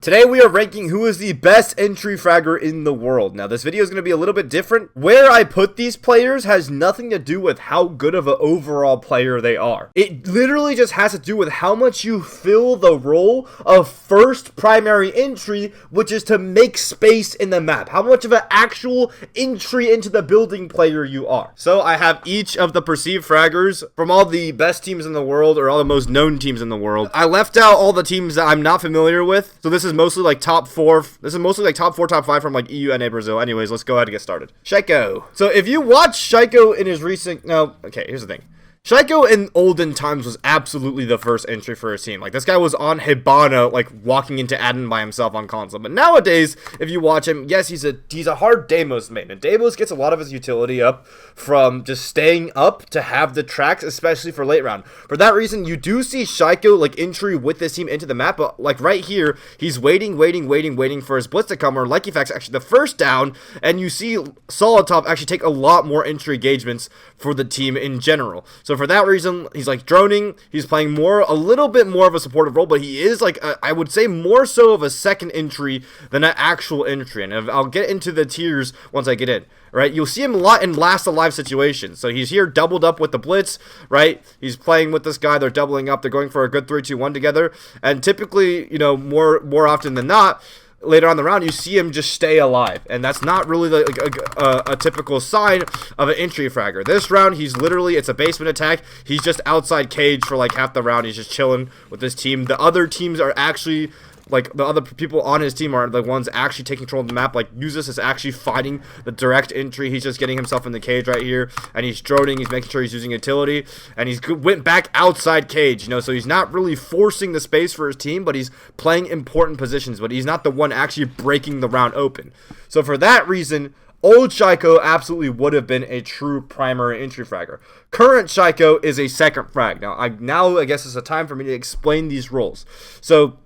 Today we are ranking who is the best entry fragger in the world. Now this video is going to be a little bit different. Where I put these players has nothing to do with how good of an overall player they are. It literally just has to do with how much you fill the role of first primary entry, which is to make space in the map. How much of an actual entry into the building player you are. So I have each of the perceived fraggers from all the best teams in the world, or all the most known teams in the world. I left out all the teams that I'm not familiar with. So this is mostly like top 4. This is mostly like top 4, top 5 from like EU, NA, Brazil. Anyways, let's go ahead and get started. Shyo. So if you watch Shyo in his recent, okay, here's the thing. Shyo in olden times was absolutely the first entry for his team. Like, this guy was on Hibana, like, walking into Adden by himself on console. But nowadays, if you watch him, yes, he's a hard Deimos main. And Deimos gets a lot of his utility up from just staying up to have the tracks, especially for late round. For that reason, you do see Shyo, like, entry with this team into the map. But, like, right here, he's waiting for his blitz to come, or like effects actually the first down. And you see SoloT actually take a lot more entry engagements for the team in general. So for that reason, he's like droning, he's playing a little bit more of a supportive role, but he is like, I would say more so of a second entry than an actual entry, and I'll get into the tiers once I get in, right? You'll see him a lot in last alive situations, so he's here doubled up with the blitz, right? He's playing with this guy, they're doubling up, they're going for a good 3-2-1 together, and typically, you know, more often than not, later on the round, you see him just stay alive, and that's not really like a typical sign of an entry fragger. This round, he's literally, it's a basement attack. He's just outside cage for like half the round. He's just chilling with his team. The other teams are actually, like, the other people on his team are the ones actually taking control of the map. Like, Yuzus is actually fighting the direct entry. He's just getting himself in the cage right here, and he's droning. He's making sure he's using utility, and he's went back outside cage, you know, so he's not really forcing the space for his team, but he's playing important positions, but he's not the one actually breaking the round open. So for that reason, old Shyo absolutely would have been a true primary entry fragger. Current Shyo is a second frag. Now I guess it's a time for me to explain these roles. So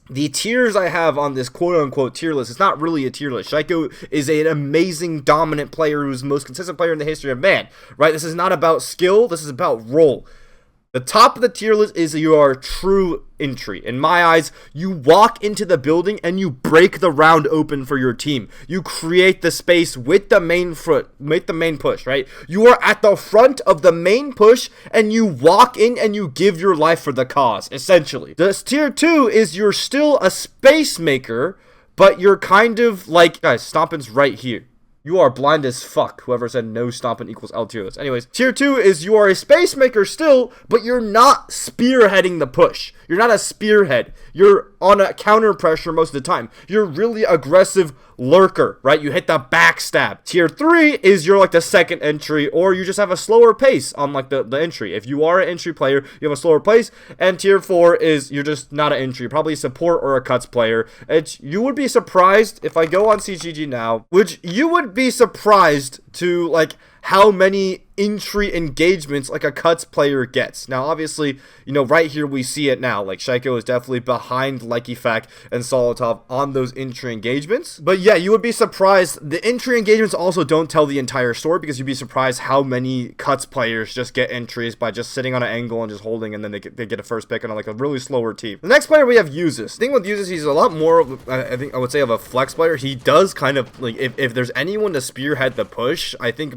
the tiers I have on this quote-unquote tier list, it's not really a tier list. Shyo is an amazing, dominant player who's the most consistent player in the history of man, right? This is not about skill, this is about role. The top of the tier list is you are a true entry. In my eyes, you walk into the building and you break the round open for your team. You create the space with the main push, right? You are at the front of the main push and you walk in and you give your life for the cause, essentially. This tier 2 is you're still a space maker, but you're kind of like, guys, Stompin's right here. You are blind as fuck, whoever said no stomping equals L tier list. Anyways, tier 2 is you are a space maker still, but you're not spearheading the push. You're not a spearhead. You're on a counter pressure most of the time. You're really aggressive lurker, right? You hit the backstab. Tier 3 is you're like the second entry, or you just have a slower pace on like the entry. If you are an entry player, you have a slower pace. And tier 4 is you're just not an entry, probably a support or a cuts player. You would be surprised if I go on CGG now, which you would be surprised to like how many entry engagements like a cuts player gets. Now obviously, you know, right here we see it now, like Shyo is definitely behind Likeyfac and SoloT on those entry engagements. But yeah, you would be surprised. The entry engagements also don't tell the entire story, because you'd be surprised how many cuts players just get entries by just sitting on an angle and just holding, and then they get a first pick on like a really slower team. The next player we have Yuzus. The thing with Yuzus, he's a lot more of, I think I would say, of a flex player. He does kind of like, if there's anyone to spearhead the push, I think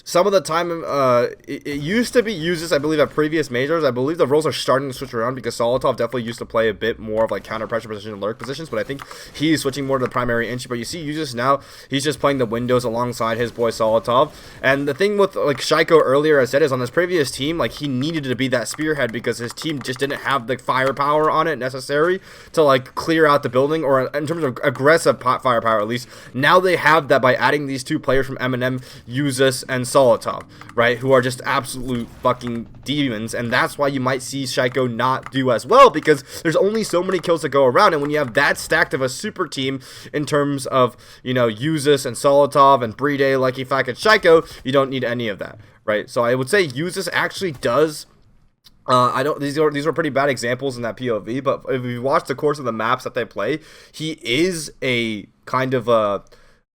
some of the time it used to be Yuzus, I believe, at previous majors. I believe the roles are starting to switch around, because SoloT definitely used to play a bit more of like counter pressure position and lurk positions, but I think he's switching more to the primary entry. But you see Yuzus now, he's just playing the windows alongside his boy SoloT. And the thing with like Shyo earlier, I said, is on this previous team, like he needed to be that spearhead because his team just didn't have the firepower on it necessary to like clear out the building, or in terms of aggressive firepower at least. Now they have that by adding these two players from M&M, Yuzus and SoloT, right? Who are just absolute fucking demons, and that's why you might see Shyo not do as well, because there's only so many kills to go around, and when you have that stacked of a super team in terms of, you know, Yuzus and SoloT and Bride, Likeyfac, and Shyo, you don't need any of that, right? So I would say Yuzus actually does. These are pretty bad examples in that POV, but if you watch the course of the maps that they play, he is a kind of a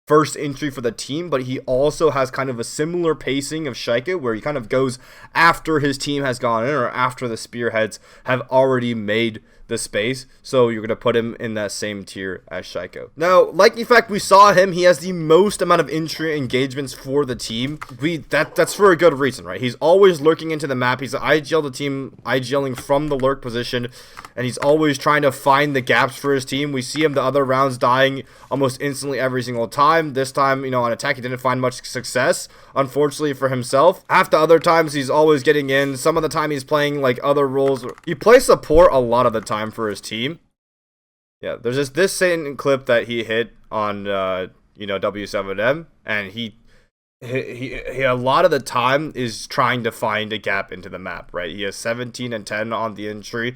first entry for the team, but he also has kind of a similar pacing of Shyo, where he kind of goes after his team has gone in, or after the spearheads have already made the space, so you're going to put him in that same tier as Shyo. Now, like the fact we saw him, he has the most amount of entry engagements for the team. That's for a good reason, right? He's always lurking into the map. He's IGL the team, IGLing from the lurk position, and he's always trying to find the gaps for his team. We see him the other rounds dying almost instantly every single time. This time, you know, on attack, he didn't find much success, unfortunately for himself. Half the other times, he's always getting in. Some of the time, he's playing like other roles. He plays support a lot of the time for his team. Yeah, there's just this same clip that he hit on you know, W7M, and he a lot of the time is trying to find a gap into the map, right? He has 17 and 10 on the entry.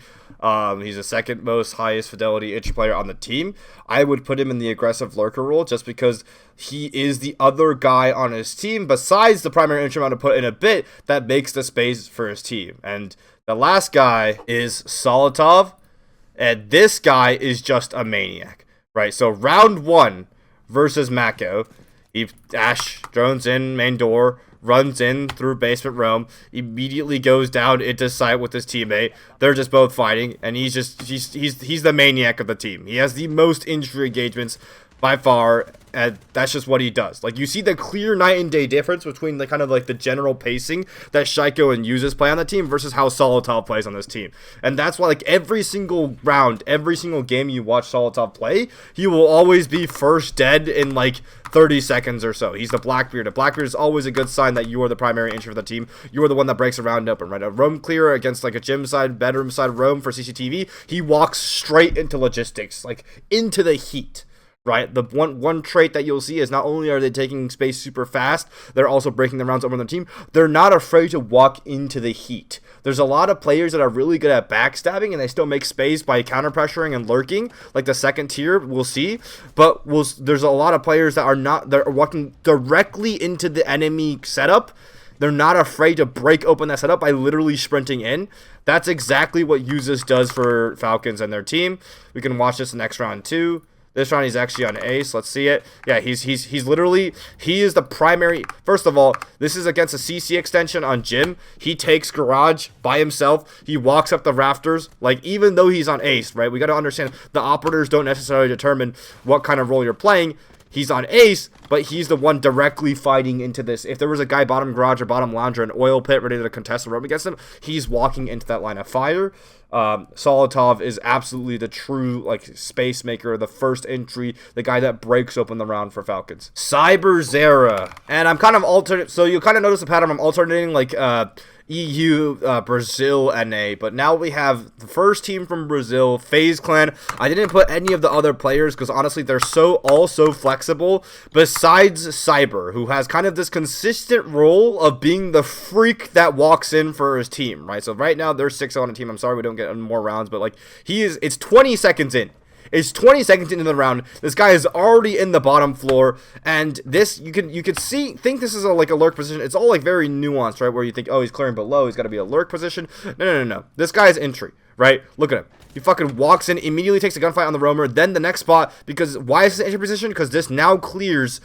He's the second most highest fidelity entry player on the team. I would put him in the aggressive lurker role just because he is the other guy on his team besides the primary entry I'm going to put in a bit that makes the space for his team. And the last guy is SoloT, and this guy is just a maniac, right? So round 1 versus Mako, Ash drones in main door, runs in through basement roam, immediately goes down into site with his teammate. They're just both fighting, and he's the maniac of the team. He has the most entry engagements by far, and that's just what he does. Like, you see the clear night and day difference between the kind of like the general pacing that Shyo and Yuzus play on the team versus how SoloT plays on this team. And that's why, like, every single round, every single game you watch SoloT play, he will always be first dead in like 30 seconds or so. He's the Blackbeard. A Blackbeard is always a good sign that you are the primary entry for the team. You are the one that breaks a round open, right? A roam clear against like a gym side, bedroom side roam for CCTV, he walks straight into logistics, like into the heat. Right, the one trait that you'll see is not only are they taking space super fast, they're also breaking the rounds over the team. They're not afraid to walk into the heat. There's a lot of players that are really good at backstabbing, and they still make space by counter pressuring and lurking, like the second tier. We'll see, but there's a lot of players that are not. They're walking directly into the enemy setup. They're not afraid to break open that setup by literally sprinting in. That's exactly what Yuzus does for Falcons and their team. We can watch this next round too. This round, he's actually on ace. Let's see it. Yeah, he's literally, he is the primary. First of all, this is against a CC extension on Jim. He takes garage by himself. He walks up the rafters. Like, even though he's on ace, right? We got to understand the operators don't necessarily determine what kind of role you're playing. He's on ace, but he's the one directly fighting into this. If there was a guy bottom garage or bottom lounge or an oil pit ready to contest a roam against him, he's walking into that line of fire. SoloT is absolutely the true like space maker, the first entry, the guy that breaks open the round for Falcons. Cyberzera, and I'm kind of alternating. So you kind of notice the pattern. I'm alternating like EU, Brazil, NA, but now we have the first team from Brazil, FaZe Clan. I didn't put any of the other players because honestly they're all so flexible, besides Cyber, who has kind of this consistent role of being the freak that walks in for his team, right? So right now they're 6-0 on a team. I'm sorry we don't get more rounds, but like it's 20 seconds in. It's 20 seconds into the round. This guy is already in the bottom floor, and this you could think this is like a lurk position. It's all like very nuanced, right? Where you think, oh, he's clearing below, he's got to be a lurk position. No. This guy's entry, right? Look at him. He fucking walks in, immediately takes a gunfight on the roamer, then the next spot. Because why is this entry position? Because this now clears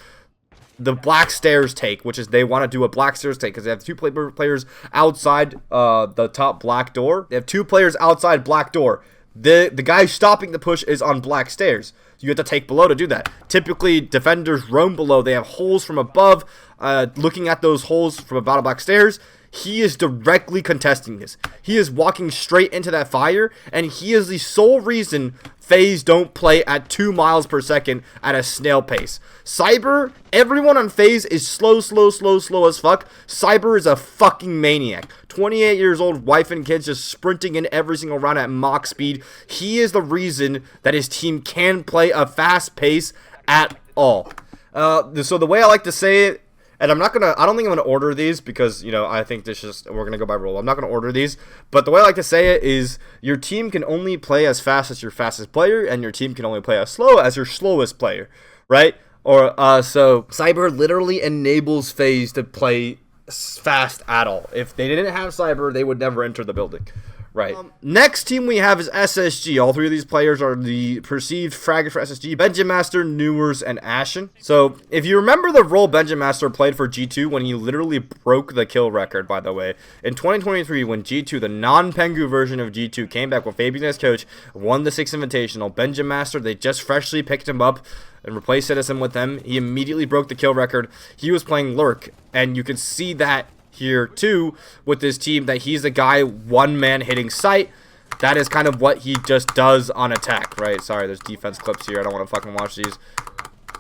the black stairs take, which is they want to do a black stairs take because they have two players outside the top black door. They have two players outside black door. The guy stopping the push is on black stairs. You have to take below to do that. Typically, defenders roam below. They have holes from above. Looking at those holes from about a black stairs, he is directly contesting this. He is walking straight into that fire, and he is the sole reason FaZe don't play at 2 miles per second at a snail pace. Cyber, everyone on FaZe is slow as fuck. Cyber is a fucking maniac. 28 years old, wife and kids, just sprinting in every single round at Mach speed. He is the reason that his team can play a fast pace at all. So the way I like to say it, and I don't think I'm gonna order these because, you know, I think we're gonna go by rule. I'm not gonna order these, but the way I like to say it is your team can only play as fast as your fastest player, and your team can only play as slow as your slowest player, right? Or so Cyber literally enables FaZe to play fast at all. If they didn't have Cyber, they would never enter the building, Right. Next team we have is SSG. All three of these players are the perceived fragger for SSG. Benjamaster, Newers, and Ashen. So, if you remember the role Benjamaster played for G2 when he literally broke the kill record, by the way. In 2023, when G2, the non-Pengu version of G2, came back with Fabian as coach, won the 6th Invitational, Benjamaster, they just freshly picked him up and replaced Citizen with them. He immediately broke the kill record. He was playing Lurk, and you can see that here too with this team, that he's the guy one man hitting sight. That is kind of what he just does on attack, right? Sorry, there's defense clips here. I don't want to fucking watch these.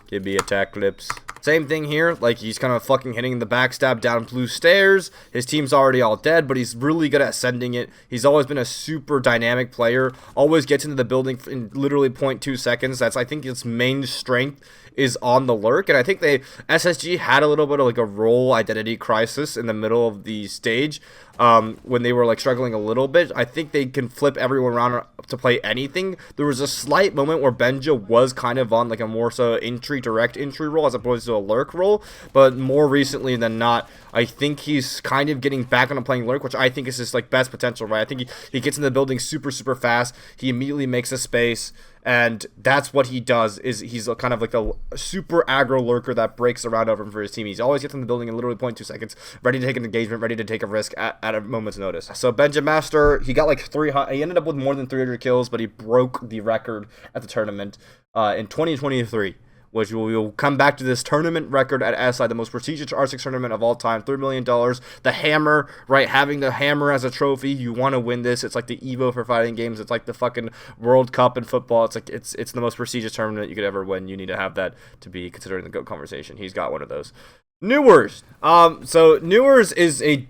Give me attack clips. Same thing here, like he's kind of fucking hitting the backstab down blue stairs. His team's already all dead, but he's really good at sending it. He's always been a super dynamic player. Always gets into the building in literally 0.2 seconds. That's, I think, its main strength is on the lurk. And I think SSG had a little bit of like a role identity crisis in the middle of the stage when they were like struggling a little bit. I think they can flip everyone around to play anything. There was a slight moment where Benja was kind of on like a more so direct entry role as opposed to a lurk role, but more recently than not, I think he's kind of getting back onto playing lurk, which I think is his like best potential, right? I think he gets in the building super fast. He immediately makes a space, and that's what he does. Is he's kind of like a super aggro lurker that breaks around over him for his team. He's always gets in the building in literally 0.2 seconds, ready to take an engagement, ready to take a risk at a moment's notice. So Benjamaster, he got like he ended up with more than 300 kills, but he broke the record at the tournament in 2023. Which we will come back to this tournament record at SI, the most prestigious R6 tournament of all time, $3 million. The hammer, right? Having the hammer as a trophy, you want to win this. It's like the Evo for fighting games. It's like the fucking World Cup in football. It's like it's the most prestigious tournament you could ever win. You need to have that to be considered in the GOAT conversation. He's got one of those. Newers. So Newers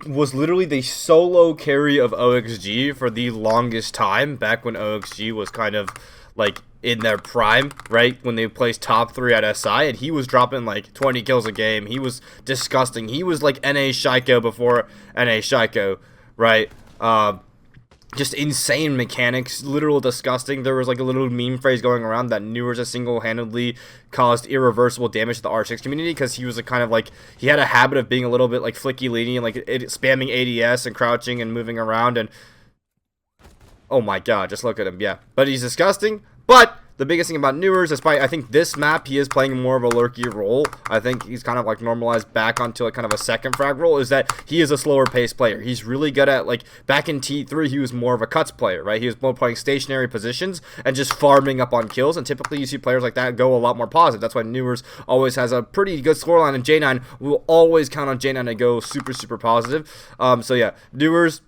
was literally the solo carry of OXG for the longest time, back when OXG was kind of like in their prime, right, when they placed top 3 at SI, and he was dropping like 20 kills a game. He was disgusting. He was like NA Shyo before NA Shyo, right? Just insane mechanics, literal disgusting. There was like a little meme phrase going around that Newers has single-handedly caused irreversible damage to the R6 community, because he was a kind of like, he had a habit of being a little bit like flicky leaning and like spamming ADS and crouching and moving around, and oh my god, just look at him. Yeah, but he's disgusting. But the biggest thing about Newers, despite I think this map he is playing more of a lurky role, I think he's kind of like normalized back onto like kind of a second frag role, is that he is a slower paced player. He's really good at, like, back in T3 he was more of a cuts player, right? He was more playing stationary positions and just farming up on kills, and typically you see players like that go a lot more positive. That's why Newers always has a pretty good scoreline, and J9 will always count on J9 to go super positive. So yeah, Newers,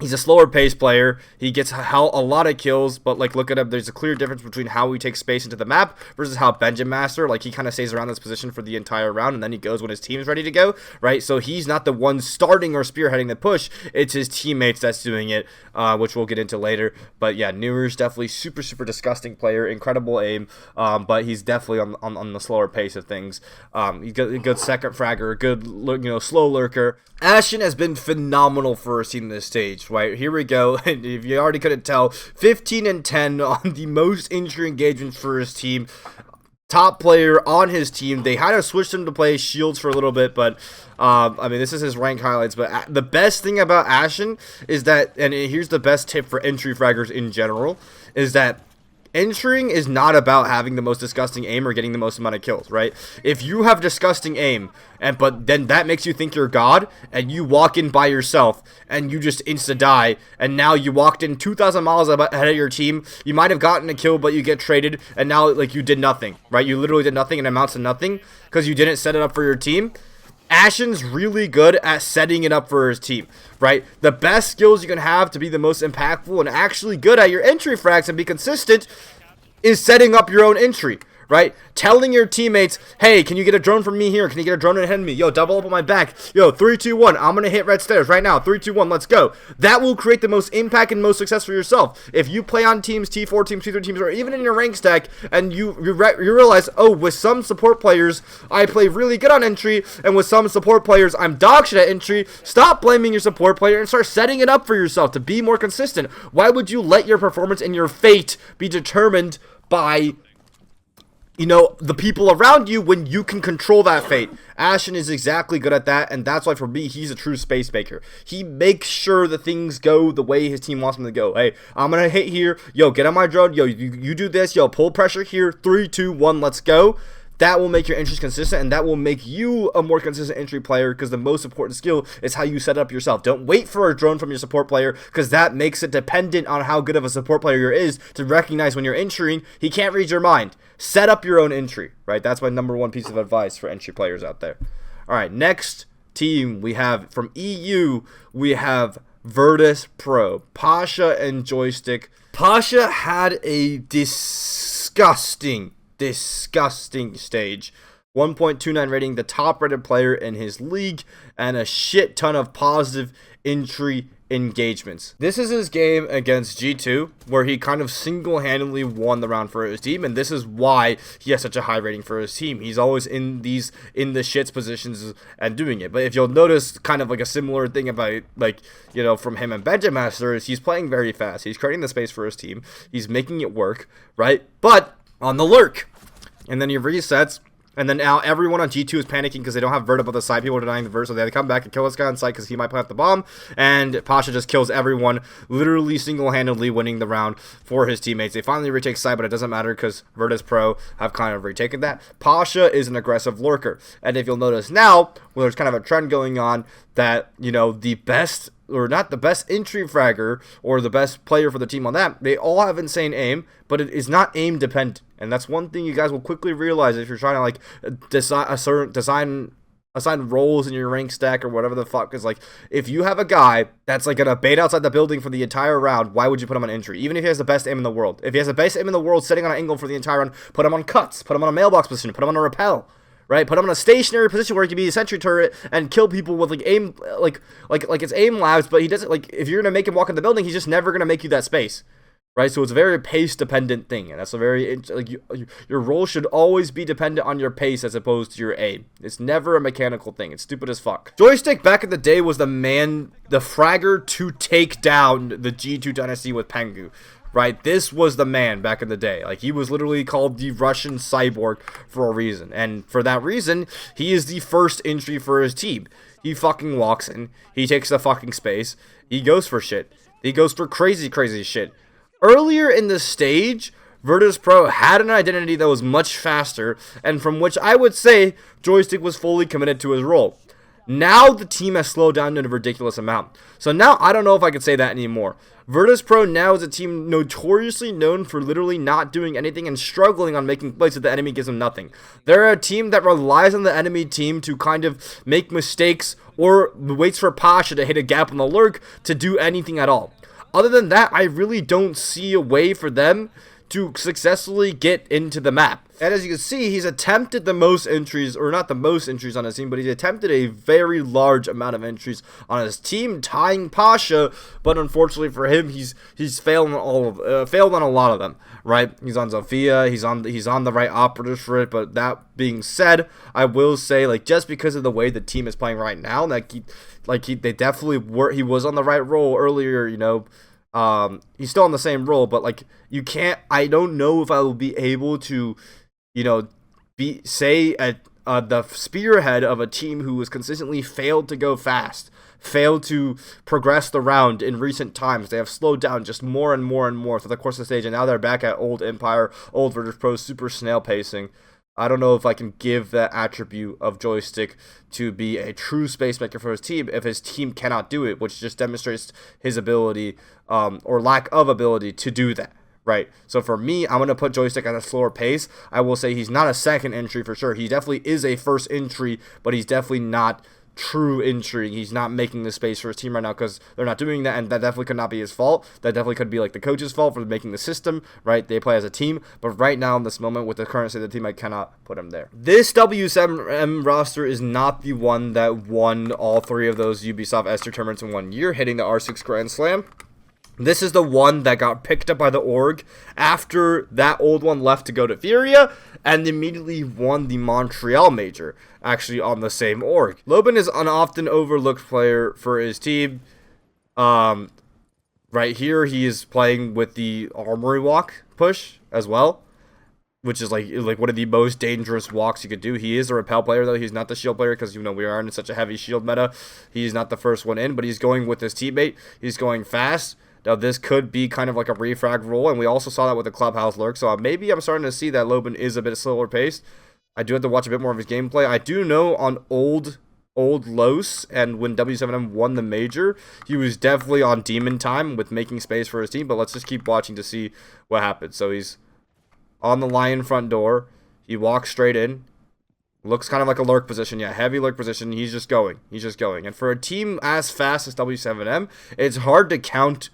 he's a slower pace player. He gets a lot of kills, but like, look at him. There's a clear difference between how he takes space into the map versus how Benjamaster, like, he kind of stays around this position for the entire round, and then he goes when his team's ready to go, right? So he's not the one starting or spearheading the push. It's his teammates that's doing it, which we'll get into later. But yeah, Newers definitely super disgusting player, incredible aim, but he's definitely on the slower pace of things. He's got a good second fragger, a good, slow lurker. Ashen has been phenomenal for his team this stage, right? Here we go. And if you already couldn't tell, 15-10 on the most entry engagements for his team. Top player on his team. They had to switch him to play shields for a little bit, but I mean, this is his rank highlights. But the best thing about Ashen is that, and here's the best tip for entry fraggers in general, is that entering is not about having the most disgusting aim or getting the most amount of kills, right? If you have disgusting aim, but then that makes you think you're God, and you walk in by yourself, and you just insta-die, and now you walked in 2,000 miles ahead of your team, you might have gotten a kill, but you get traded, and now, like, you did nothing, right? You literally did nothing, and it amounts to nothing, because you didn't set it up for your team. Ashen's really good at setting it up for his team, right? The best skills you can have to be the most impactful and actually good at your entry frags and be consistent is setting up your own entry, right? Telling your teammates, hey, can you get a drone from me here? Can you get a drone ahead of me? Yo, double up on my back. Yo, 3, 2, 1. I'm going to hit red stairs right now. 3, 2, 1. Let's go. That will create the most impact and most success for yourself. If you play on teams, T4 teams, T3 teams, or even in your rank stack, and you realize, oh, with some support players, I play really good on entry, and with some support players, I'm dog shit at entry, stop blaming your support player and start setting it up for yourself to be more consistent. Why would you let your performance and your fate be determined by you know, the people around you when you can control that fate. Ashen is exactly good at that, and that's why for me, he's a true space maker. He makes sure that things go the way his team wants them to go. Hey, I'm gonna hit here. Yo, get on my drone. Yo, you do this. Yo, pull pressure here. 3, 2, 1, let's go. That will make your entries consistent, and that will make you a more consistent entry player, because the most important skill is how you set up yourself. Don't wait for a drone from your support player, because that makes it dependent on how good of a support player is to recognize when you're entering. He can't read your mind. Set up your own entry, right? That's my #1 piece of advice for entry players out there. All right, next team we have from EU, we have Virtus Pro, Pasha and Joystick. Pasha had a disgusting stage. 1.29 rating, the top rated player in his league, and a shit ton of positive entry engagements. This is his game against G2, where he kind of single-handedly won the round for his team, and this is why he has such a high rating for his team. He's always in the shits positions and doing it. But if you'll notice, kind of like a similar thing about, like, you know, from him and Benjamaster, is he's playing very fast. He's creating the space for his team. He's making it work, right? But on the lurk, and then he resets, and then now everyone on G2 is panicking because they don't have Vert up on the side. People are denying the Vert, so they have to come back and kill this guy on site because he might plant the bomb, and Pasha just kills everyone, literally single-handedly winning the round for his teammates. They finally retake side, but it doesn't matter because Virtus Pro have kind of retaken that. Pasha is an aggressive lurker, and if you'll notice now, well, there's kind of a trend going on that, you know, the best, or not the best entry fragger or the best player for the team on that, they all have insane aim, but it is not aim dependent. And that's one thing you guys will quickly realize if you're trying to, like, assign roles in your rank stack or whatever the fuck. Is like, if you have a guy that's like gonna bait outside the building for the entire round, why would you put him on entry? Even if he has the best aim in the world. If he has the best aim in the world sitting on an angle for the entire round, put him on cuts, put him on a mailbox position, put him on a rappel. Right, put him in a stationary position where he can be a sentry turret and kill people with like aim, like it's aim labs. But he doesn't, like, if you're gonna make him walk in the building, he's just never gonna make you that space, right? So it's a very pace dependent thing, and that's a very, like, your role should always be dependent on your pace as opposed to your aim. It's never a mechanical thing. It's stupid as fuck. Joystick back in the day was the man, the fragger to take down the G2 dynasty with Pengu. Right, this was the man back in the day. Like, he was literally called the Russian cyborg for a reason, and for that reason, he is the first entry for his team. He fucking walks in, he takes the fucking space, he goes for shit, he goes for crazy shit. Earlier in the stage, Virtus Pro had an identity that was much faster, and from which I would say Joystick was fully committed to his role. Now the team has slowed down in a ridiculous amount. So now I don't know if I could say that anymore. Virtus Pro now is a team notoriously known for literally not doing anything and struggling on making plays that the enemy gives them nothing. They're a team that relies on the enemy team to kind of make mistakes or waits for Pasha to hit a gap on the lurk to do anything at all. Other than that, I really don't see a way for them to successfully get into the map. And as you can see, he's attempted the most entries, or not the most entries on his team, but he's attempted a very large amount of entries on his team, tying Pasha. But unfortunately for him, he's failed on failed on a lot of them. Right? He's on Zofia, he's on the right operatives for it. But that being said, I will say, like, just because of the way the team is playing right now, they definitely were. He was on the right role earlier, you know. He's still on the same role, but, like, you can't, I don't know if I will be able to, you know, say at the spearhead of a team who has consistently failed to go fast, failed to progress the round in recent times. They have slowed down just more and more and more through the course of the stage, and now they're back at old Empire, old Virtus Pro, super snail pacing. I don't know if I can give that attribute of Joystick to be a true space maker for his team if his team cannot do it, which just demonstrates his ability or lack of ability to do that, right? So for me, I'm going to put Joystick at a slower pace. I will say he's not a second entry for sure. He definitely is a first entry, but he's definitely not true entry. He's not making the space for his team right now because they're not doing that, and that definitely could not be his fault. That definitely could be like the coach's fault for making the system, right? They play as a team, but right now in this moment with the current state of the team, I cannot put him there. This WSM roster is not the one that won all three of those Ubisoft S-tier tournaments in 1 year, hitting the R6 Grand Slam. This is the one that got picked up by the org after that old one left to go to Furia and immediately won the Montreal Major, actually on the same org. Loba is an often overlooked player for his team. Right here, he is playing with the Armory Walk push as well. which is like one of the most dangerous walks you could do. He is a repel player, though. He's not the shield player because, you know, we are in such a heavy shield meta. He's not the first one in, but he's going with his teammate. He's going fast. Now, this could be kind of like a refrag roll, and we also saw that with the Clubhouse lurk, so maybe I'm starting to see that Loba is a bit slower paced. I do have to watch a bit more of his gameplay. I do know on old Los, and when W7M won the major, he was definitely on demon time with making space for his team, but let's just keep watching to see what happens. So he's on the lion front door. He walks straight in. Looks kind of like a lurk position. Yeah, heavy lurk position. He's just going. He's just going. And for a team as fast as W7M, it's hard to count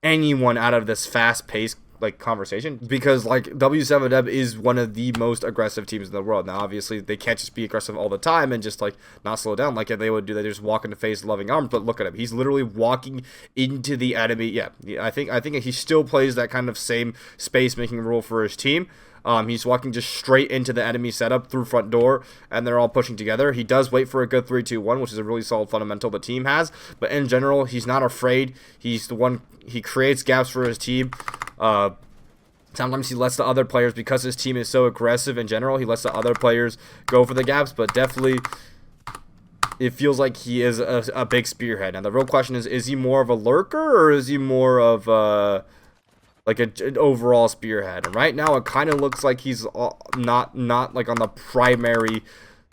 anyone out of this fast-paced like conversation, because like W7M is one of the most aggressive teams in the world. Now obviously they can't just be aggressive all the time and just like not slow down like they would do. They just walk into FaZe loving arms, but look at him, he's literally walking into the enemy. Yeah, I think he still plays that kind of same space making role for his team. He's walking just straight into the enemy setup through front door, and they're all pushing together. He does wait for a good 3-2-1, which is a really solid fundamental the team has, but in general, he's not afraid. He's the one, he creates gaps for his team. Sometimes he lets the other players, because his team is so aggressive in general, he lets the other players go for the gaps, but definitely it feels like he is a big spearhead. Now, the real question is he more of a lurker, or is he more of like an overall spearhead? And right now, it kind of looks like he's not like on the primary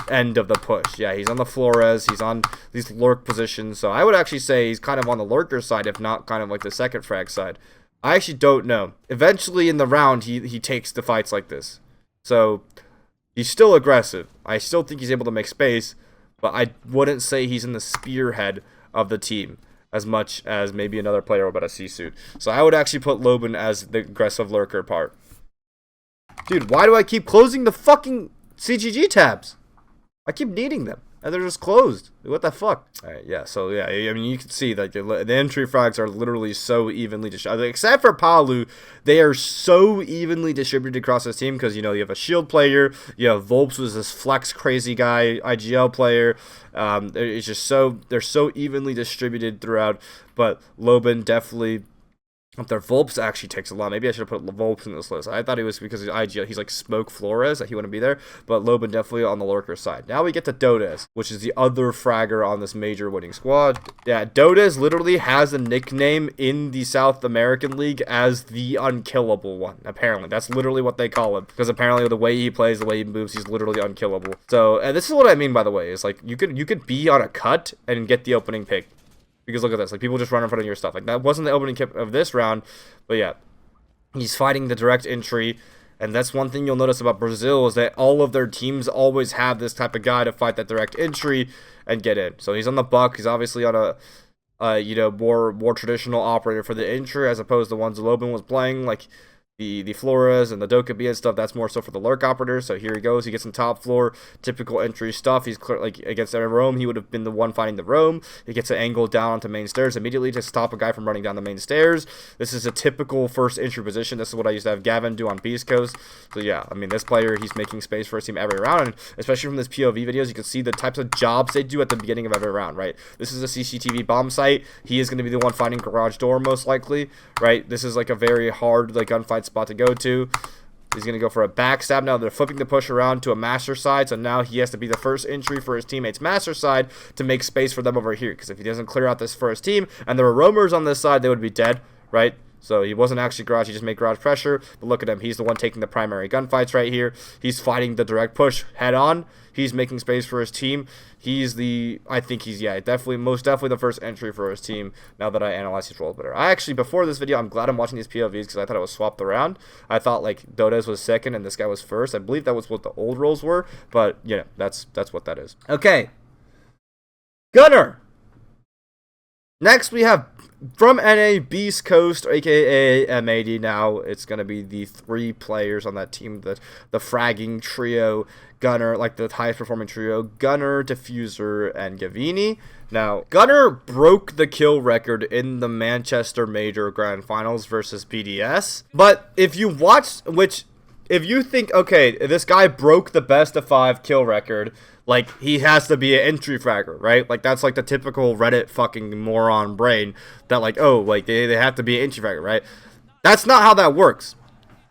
end of the push. Yeah, he's on the Flores, he's on these lurk positions, so I would actually say he's kind of on the lurker side, if not kind of like the second frag side. I actually don't know. Eventually in the round, he takes the fights like this. So, he's still aggressive. I still think he's able to make space, but I wouldn't say he's in the spearhead of the team as much as maybe another player about a C-suit. So I would actually put Loban as the aggressive lurker part. Dude, why do I keep closing the fucking CGG tabs? I keep needing them, and they're just closed. What the fuck? Alright, yeah, so yeah, I mean, you can see that the entry frags are literally so evenly distributed. Except for Palu, they are so evenly distributed across this team, because, you know, you have a shield player, you have Volps, who's this flex crazy guy, IGL player. It's just they're so evenly distributed throughout, but Loban definitely... Up there, Volps actually takes a lot. Maybe I should have put Volps in this list. I thought it was because he's like Smoke Flores, that he wouldn't be there. But Loban definitely on the lurker side. Now we get to Dotz, which is the other fragger on this major winning squad. Yeah, Dotz literally has a nickname in the South American League as the unkillable one. Apparently, that's literally what they call him, because apparently the way he plays, the way he moves, he's literally unkillable. So, and this is what I mean, by the way, is like you could be on a cut and get the opening pick. Because look at this, like people just run in front of your stuff. Like that wasn't the opening kick of this round, but yeah, he's fighting the direct entry, and that's one thing you'll notice about Brazil is that all of their teams always have this type of guy to fight that direct entry and get in. So he's on the buck. He's obviously on a you know, more traditional operator for the entry as opposed to the ones Loban was playing, like the Flores and the Doki and stuff. That's more so for the lurk operators. So here he goes. He gets in top floor, typical entry stuff. He's clear, like against every roam, he would have been the one fighting the roam. He gets an angle down onto main stairs immediately to stop a guy from running down the main stairs. This is a typical first entry position. This is what I used to have Gavin do on Beast Coast. So yeah, I mean, this player, he's making space for his team every round, and especially from this POV videos, you can see the types of jobs they do at the beginning of every round, right? This is a CCTV bomb site. He is going to be the one fighting garage door most likely, right? This is like a very hard like gunfight spot to go to. He's going to go for a backstab. Now they're flipping the push around to a master side, so now he has to be the first entry for his teammates' master side to make space for them over here, because if he doesn't clear out this for his team, and there were roamers on this side, they would be dead, right? So he wasn't actually garage, he just made garage pressure, but look at him, he's the one taking the primary gunfights right here. He's fighting the direct push head on. He's making space for his team. He's I think he's, yeah, most definitely the first entry for his team now that I analyze his roles better. I actually, before this video, I'm glad I'm watching these POVs because I thought it was swapped around. I thought like Dotz was second and this guy was first. I believe that was what the old roles were, but you know, that's what that is. Okay. Gunner. Next, we have from NA, Beast Coast, aka MAD. Now it's gonna be the 3 players on that team, the fragging trio, Gunner, like the highest performing trio, Gunner, Diffuser, and Gavini. Now, Gunner broke the kill record in the Manchester Major Grand Finals versus BDS. But if you watch, if you think, okay, this guy broke the best of 5 kill record, like, he has to be an entry fragger, right? Like, that's like the typical Reddit fucking moron brain that, like, oh, like, they have to be an entry fragger, right? That's not how that works.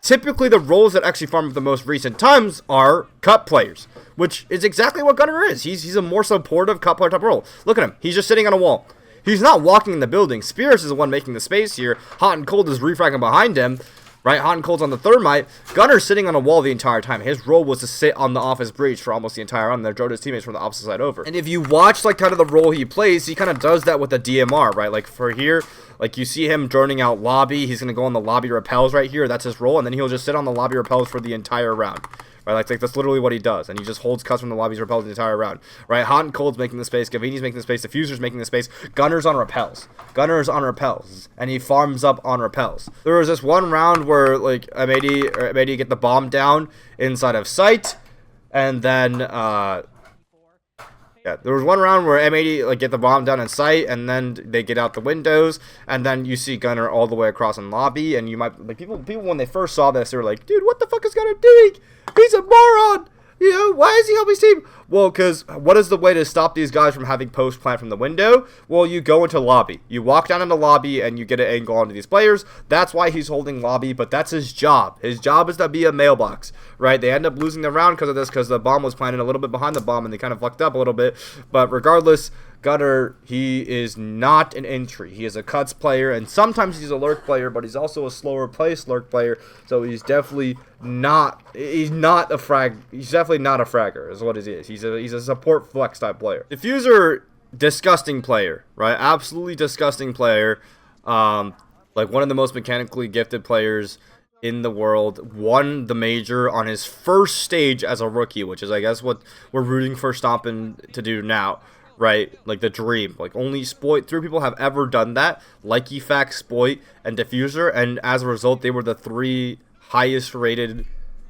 Typically, the roles that actually farm up the most recent times are cut players, which is exactly what Gunner is. He's a more supportive cut player type role. Look at him. He's just sitting on a wall. He's not walking in the building. Spears is the one making the space here. Hot and Cold is refragging behind him. Right, Hot and Cold's on the thermite. Gunner's sitting on a wall the entire time. His role was to sit on the office breach for almost the entire round. They're drove his teammates from the opposite side over. And if you watch, like, kind of the role he plays, he kind of does that with the DMR, right? Like, for here, like, you see him droning out lobby. He's going to go on the lobby repels right here. That's his role. And then he'll just sit on the lobby repels for the entire round. Right, like that's literally what he does, and he just holds cuts from the lobbies, repels the entire round. Right, Hot and Cold's making the space, Gavini's making the space, Diffuser's making the space, Gunner's on repels, and he farms up on repels. There was this one round where like Amadi get the bomb down inside of sight, and then yeah, there was one round where M80 like get the bomb down in sight, and then they get out the windows, and then you see Gunner all the way across in lobby, and you might like people when they first saw this, they were like, dude, what the fuck is Gunner doing? He's a moron. You know, why is he helping his team? Well, because what is the way to stop these guys from having post plant from the window? Well, you go into lobby. You walk down into lobby and you get an angle onto these players. That's why he's holding lobby, but that's his job. His job is to be a mailbox, right? They end up losing the round because of this, because the bomb was planted a little bit behind the bomb and they kind of fucked up a little bit. But regardless, Gunner, he is not an entry. He is a cuts player, and sometimes he's a lurk player, but he's also a slower pace lurk player, so he's definitely not a frag. He's definitely not a fragger, is what he is. He's a support flex type player. Diffuser, disgusting player, right? Absolutely disgusting player. Like one of the most mechanically gifted players in the world. Won the major on his first stage as a rookie, which is, I guess, what we're rooting for Stompin to do now. Right, like the dream. Like only Spoit, 3 people have ever done that. Like Efac, Spoit, and Diffuser, and as a result, they were the 3 highest rated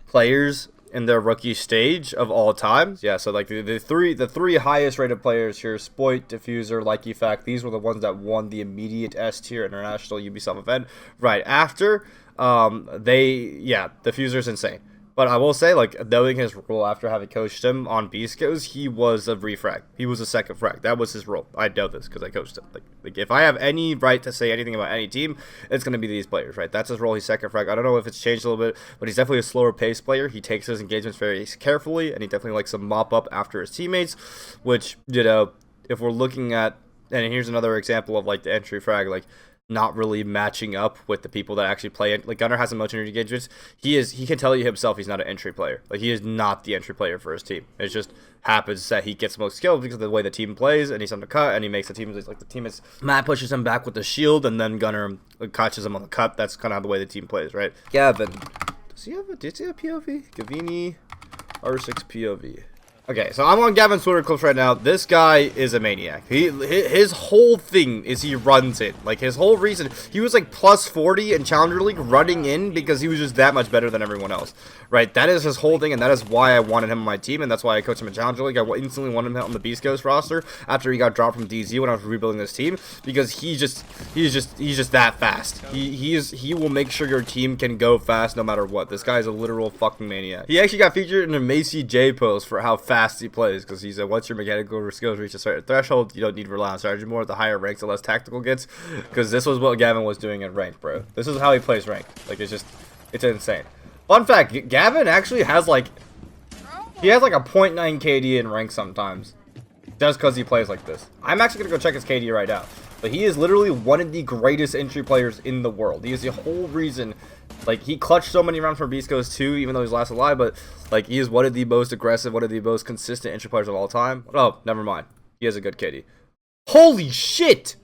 players in their rookie stage of all time. Yeah, so like the three highest rated players here, Spoit, Diffuser, Like Efac, these were the ones that won the immediate S tier international Ubisoft event. Right after, Diffuser's insane. But I will say, like, knowing his role after having coached him on Beastco's, he was a refrag. He was a second frag. That was his role. I know this because I coached him. Like, if I have any right to say anything about any team, it's going to be these players, right? That's his role. He's second frag. I don't know if it's changed a little bit, but he's definitely a slower pace player. He takes his engagements very carefully, and he definitely likes to mop up after his teammates, which, you know, if we're looking at, and here's another example of, like, the entry frag, like, not really matching up with the people that actually play it. Like Gunner has some motion engagements. He can tell you himself he's not an entry player. Like he is not the entry player for his team. It just happens that he gets most skilled because of the way the team plays, and he's on the cut, and he makes the team like the team is. Matt pushes him back with the shield, and then Gunner catches him on the cut. That's kind of the way the team plays, right? Gavin, does he have a POV? Gavini, R6 POV. Okay, so I'm on Gavin's Twitter clips right now. This guy is a maniac. His whole thing is he runs in. Like, his whole reason, he was like plus 40 in Challenger League running in because he was just that much better than everyone else, right? That is his whole thing, and that is why I wanted him on my team, and that's why I coached him in Challenger League. I instantly wanted him on the Beast Coast roster after he got dropped from DZ when I was rebuilding this team, because he's just that fast. He will make sure your team can go fast no matter what. This guy is a literal fucking maniac. He actually got featured in a Macy J post for how fast he plays, because he said once your mechanical skills reach a certain threshold, you don't need to rely on strategy more. The higher ranks, the less tactical gets, because this was what Gavin was doing in ranked, bro. This is how he plays ranked. Like, it's insane. Fun fact, Gavin actually has like a 0.9 KD in rank sometimes, just because he plays like this. I'm actually gonna go check his KD right now, but he is literally one of the greatest entry players in the world. He is the whole reason. Like, he clutched so many rounds for Beast Coast 2, even though he's last alive, but, like, he is one of the most aggressive, one of the most consistent entry players of all time. Oh, never mind. He has a good KD. Holy shit!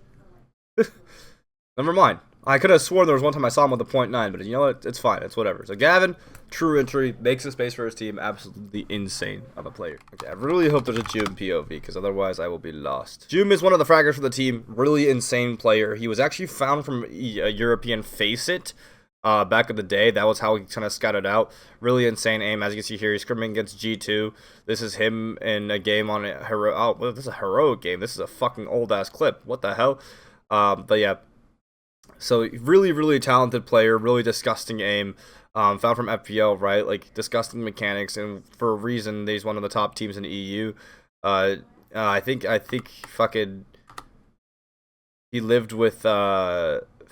Never mind. I could have sworn there was one time I saw him with a 0.9, but you know what? It's fine. It's whatever. So, Gavin, true entry, makes a space for his team. Absolutely insane of a player. Okay, I really hope there's a Jube POV, because otherwise I will be lost. Jube is one of the fraggers for the team. Really insane player. He was actually found from a European FaZe It. Back in the day. That was how he kind of scouted out. Really insane aim. As you can see here, he's scrimming against G2. This is him in a game on a hero. Oh, well, this is a heroic game. This is a fucking old ass clip. What the hell? But yeah. So really, really talented player. Really disgusting aim. Found from FPL, right? Like disgusting mechanics, and for a reason, he's one of the top teams in the EU. I think fucking he lived with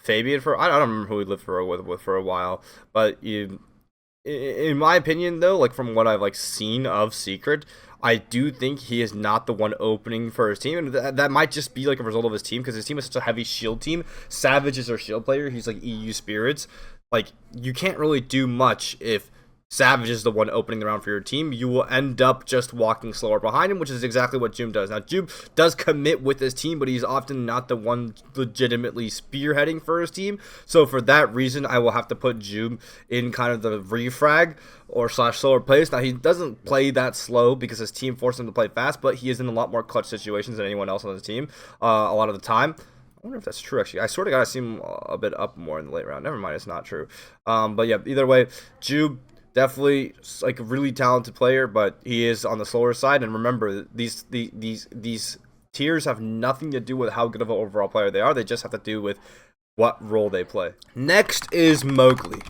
Fabian for, I don't remember who he lived with for a while, but in my opinion though, like from what I've like seen of Secret, I do think he is not the one opening for his team, and that might just be like a result of his team, because his team is such a heavy shield team. Savage is our shield player. He's like EU Spirits. Like, you can't really do much if Savage is the one opening the round for your team. You will end up just walking slower behind him, which is exactly what Jube does. Now, Jube does commit with his team, but he's often not the one legitimately spearheading for his team. So for that reason, I will have to put Jube in kind of the refrag or slash slower place. Now, he doesn't play that slow because his team forced him to play fast, but he is in a lot more clutch situations than anyone else on his team a lot of the time. I wonder if that's true, actually. I sort of got to see him a bit up more in the late round. Never mind, it's not true. But yeah, either way, Jube, definitely like a really talented player, but he is on the slower side. And remember, these tiers have nothing to do with how good of an overall player they are. They just have to do with what role they play. Next is Mowgli.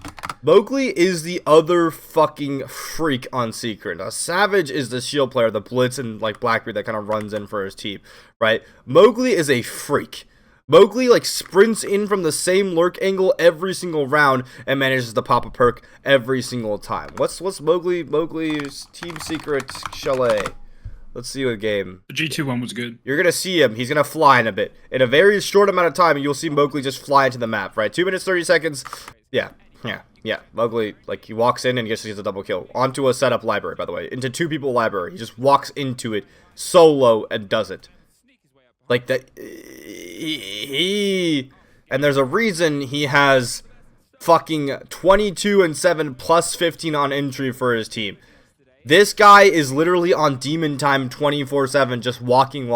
Mowgli is the other fucking freak on Secret. Savage is the shield player, the Blitz and like Blackbeard that kind of runs in for his team, right? Mowgli is a freak. Mowgli like sprints in from the same lurk angle every single round and manages to pop a perk every single time. What's Mowgli's team secret chalet? Let's see a game. The G2 one was good. You're gonna see him. He's gonna fly in a bit. In a very short amount of time, you'll see Mowgli just fly into the map, right? 2 minutes 30 seconds. Yeah. Mowgli, like, he walks in and gets a double kill. Onto a setup library, by the way. Into 2 people library. He just walks into it solo and does it. Like that, and there's a reason he has fucking 22 and 7 plus 15 on entry for his team. This guy is literally on demon time 24/7, just walking.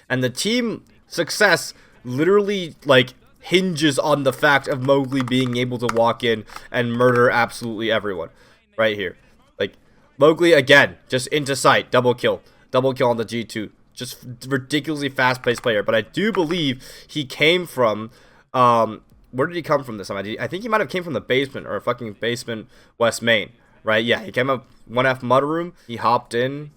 And the team success literally like hinges on the fact of Mowgli being able to walk in and murder absolutely everyone. Right here. Like, Mowgli again, just into sight, double kill on the G2. Just ridiculously fast-paced player, but I do believe he came from, where did he come from this time? I think he might have came from the basement, or fucking basement West Main, right? Yeah, he came up 1F mudroom, he hopped in,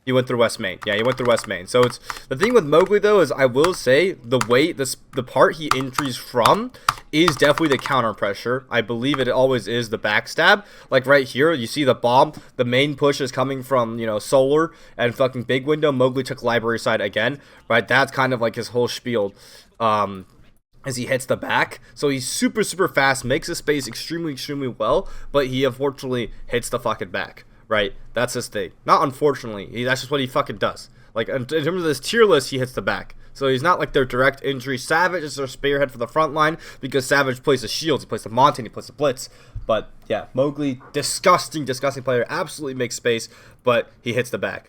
he went through West Main. Yeah, he went through West Main. So it's, the thing with Mowgli though is, I will say, the way, the part he entries from is definitely the counter pressure. I believe it always is the backstab. Like right here, you see the bomb. The main push is coming from, you know, Solar and fucking Big Window. Mowgli took library side again, right? That's kind of like his whole spiel. As he hits the back. So he's super fast, makes his space extremely well, but he unfortunately hits the fucking back, right? That's his thing. Not unfortunately, that's just what he fucking does. Like, in terms of this tier list, he hits the back. So he's not like their direct entry. Savage is their spearhead for the front line, because Savage plays the shields, he plays the Monte, he plays the Blitz. But yeah, Mowgli, disgusting player, absolutely makes space, but he hits the back.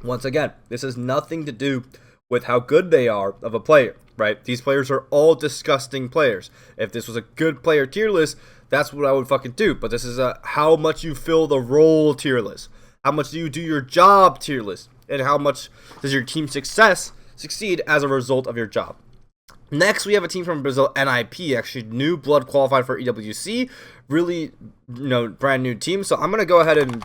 Once again, this has nothing to do with how good they are of a player, right? These players are all disgusting players. If this was a good player tier list, that's what I would fucking do. But this is a how much you fill the role tier list. How much do you do your job tier list? And how much does your team succeed as a result of your job? Next, we have a team from Brazil, NIP, actually new blood qualified for EWC, really, you know, brand new team. So I'm gonna go ahead and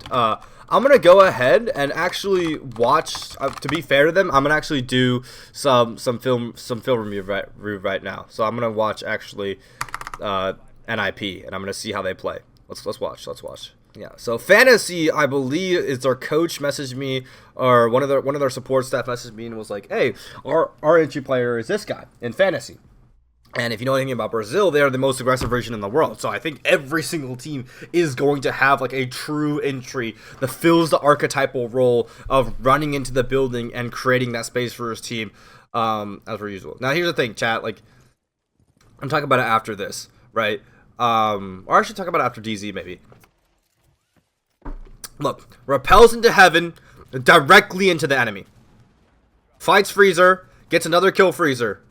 actually watch. To be fair to them, I'm gonna actually do some film review right now. So I'm gonna watch actually NIP, and I'm gonna see how they play. Let's watch. Yeah, so Fantasy, I believe, is their coach messaged me, or one of their support staff messaged me and was like, hey, our entry player is this guy in Fantasy. And if you know anything about Brazil, they are the most aggressive region in the world. So I think every single team is going to have like a true entry that fills the archetypal role of running into the building and creating that space for his team, as per usual. Now here's the thing, chat, like, I'm talking about it after this, right? Or I should talk about it after DZ maybe. Look, repels into heaven, directly into the enemy. Fights Freezer, gets another kill Freezer.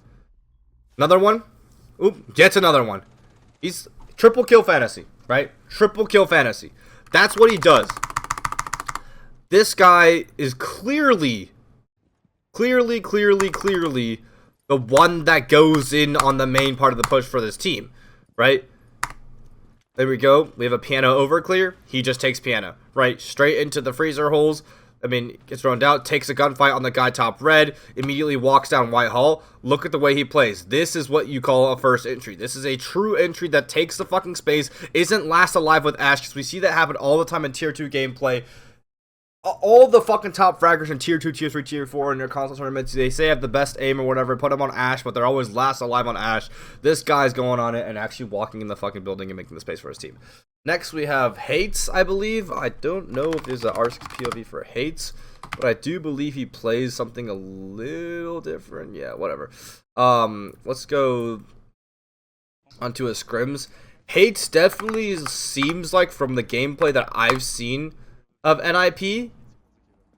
Another one. Oop, gets another one. He's triple kill Fantasy, right? Triple kill Fantasy. That's what he does. This guy is clearly the one that goes in on the main part of the push for this team, right? There we go. We have a piano over clear. He just takes piano, right? Straight into the freezer holes. I mean, gets thrown out, takes a gunfight on the guy top red, immediately walks down White Hall. Look at the way he plays. This is what you call a first entry. This is a true entry that takes the fucking space, isn't last alive with Ashe, because we see that happen all the time in tier 2 gameplay. All the fucking top fraggers in tier 2, tier 3, tier 4 in their console tournaments, they say have the best aim or whatever, put them on Ashe, but they're always last alive on Ashe. This guy's going on it and actually walking in the fucking building and making the space for his team. Next, we have Hates, I believe. I don't know if there's an R6 POV for Hates, but I do believe he plays something a little different. Yeah, whatever. Let's go onto his scrims. Hates definitely seems like, from the gameplay that I've seen of NIP,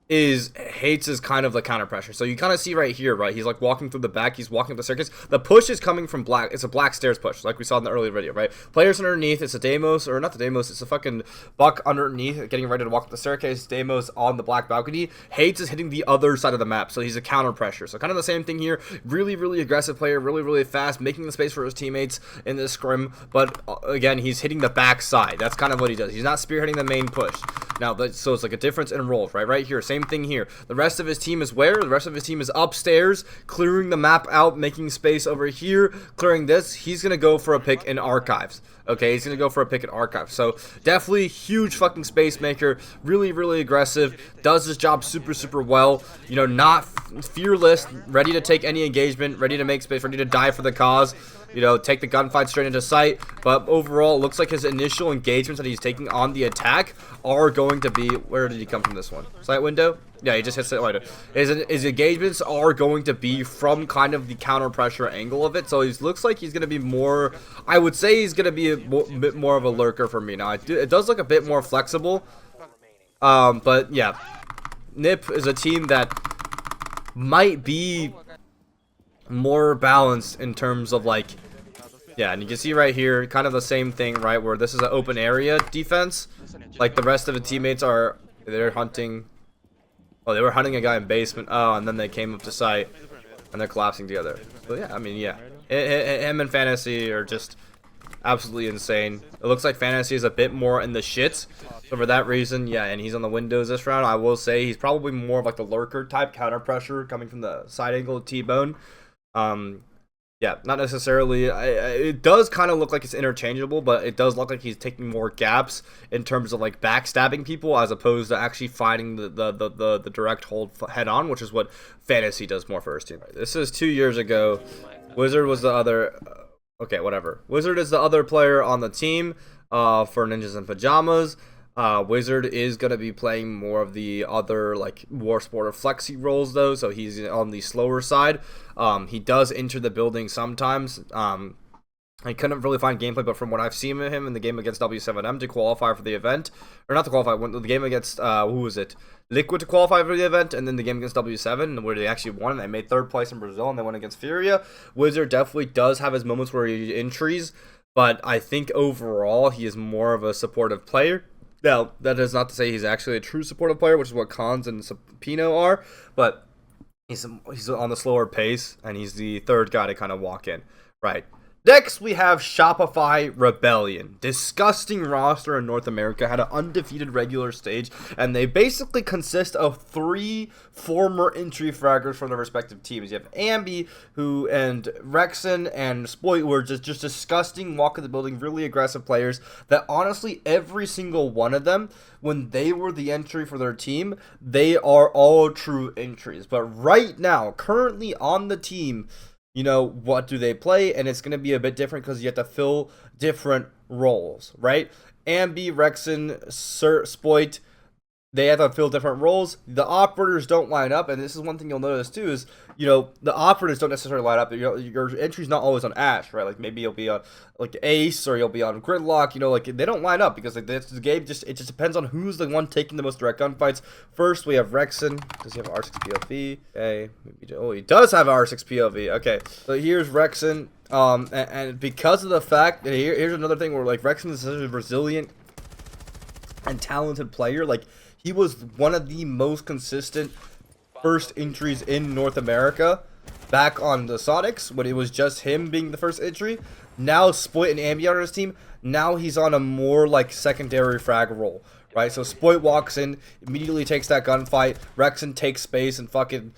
is Hates is kind of the counter pressure. So you kind of see right here, right? He's like walking through the back. He's walking up the circuits. The push is coming from black. It's a black stairs push, like we saw in the earlier video, right? Players underneath. It's a Deimos, or not the Deimos. It's a fucking Buck underneath, getting ready to walk up the staircase. Deimos on the black balcony. Hates is hitting the other side of the map, so he's a counter pressure. So kind of the same thing here. Really, really aggressive player. Really, really fast, making the space for his teammates in this scrim. But again, he's hitting the back side. That's kind of what he does. He's not spearheading the main push. Now, so it's like a difference in roles, right? Right here, same thing here. The rest of his team is where? The rest of his team is upstairs, clearing the map out, making space over here, clearing this. He's going to go for a pick in Archives. Okay, he's going to go for a pick in Archives. So, definitely huge fucking space maker. Really, really aggressive. Does his job super, super well. You know, not fearless, ready to take any engagement, ready to make space, ready to die for the cause. You know, take the gunfight straight into sight. But overall, it looks like his initial engagements that he's taking on the attack are going to be... Where did he come from this one? Sight window? Yeah, he just hit sight window. His engagements are going to be from kind of the counter pressure angle of it. So he looks like he's going to be more... I would say he's going to be a bit more of a lurker for me. Now, it does look a bit more flexible. But yeah, NIP is a team that might be more balanced in terms of, like, yeah, and you can see right here kind of the same thing, right, where this is an open area defense. Like, the rest of the teammates they're hunting. Oh, they were hunting a guy in basement. Oh, and then they came up to site and they're collapsing together. So yeah, I mean, yeah, him and Fantasy are just absolutely insane. It looks like Fantasy is a bit more in the shits, so for that reason, yeah, and he's on the windows this round. I will say he's probably more of like the lurker type, counter pressure coming from the side angle of T-Bone. Yeah, not necessarily. It does kind of look like it's interchangeable, but it does look like he's taking more gaps in terms of like backstabbing people as opposed to actually fighting the direct hold head on, which is what Fantasy does more for his team. This is 2 years ago. Wizard was the other. Okay, whatever. Wizard is the other player on the team for Ninjas in Pajamas. Wizard is going to be playing more of the other, like, War Sport or Flexi roles, though, so he's on the slower side. He does enter the building sometimes. I couldn't really find gameplay, but from what I've seen of him in the game against W7M to qualify for the event, or not to qualify, when the game against, who was it? Liquid to qualify for the event, and then the game against W7, where they actually won, and they made 3rd place in Brazil, and they went against Furia. Wizard definitely does have his moments where he entries, but I think overall he is more of a supportive player. Now, that is not to say he's actually a true supportive player, which is what Cons and Sapino are, but he's on the slower pace, and he's the 3rd guy to kind of walk in. Right. Next, we have Shopify Rebellion. Disgusting roster in North America, had an undefeated regular stage, and they basically consist of 3 former entry fraggers from their respective teams. You have Ambi, and Rexen, and Spoit, who are just disgusting, walk in the building, really aggressive players, that honestly, every single one of them, when they were the entry for their team, they are all true entries. But right now, currently on the team, you know, what do they play? And it's going to be a bit different because you have to fill different roles, right? Ambi, Rexen, Spoit, they have to fill different roles. The operators don't line up, and this is one thing you'll notice too is, you know, the operators don't necessarily line up. Your entry's not always on Ashe, right? Like maybe you'll be on like Ace, or you'll be on Gridlock. You know, like they don't line up because like this game it just depends on who's the one taking the most direct gunfights. First, we have Rexen. Does he have R6 POV? Okay. Oh, he does have R6 POV. Okay. So here's Rexen. And because of the fact that here's another thing where like Rexen is such a resilient and talented player, like. He was one of the most consistent first entries in North America back on the Sonics when it was just him being the first entry. Now Spoit and Ambi on his team. Now he's on a more like secondary frag role, right? So Spoit walks in, immediately takes that gunfight. Rexen takes space and fucking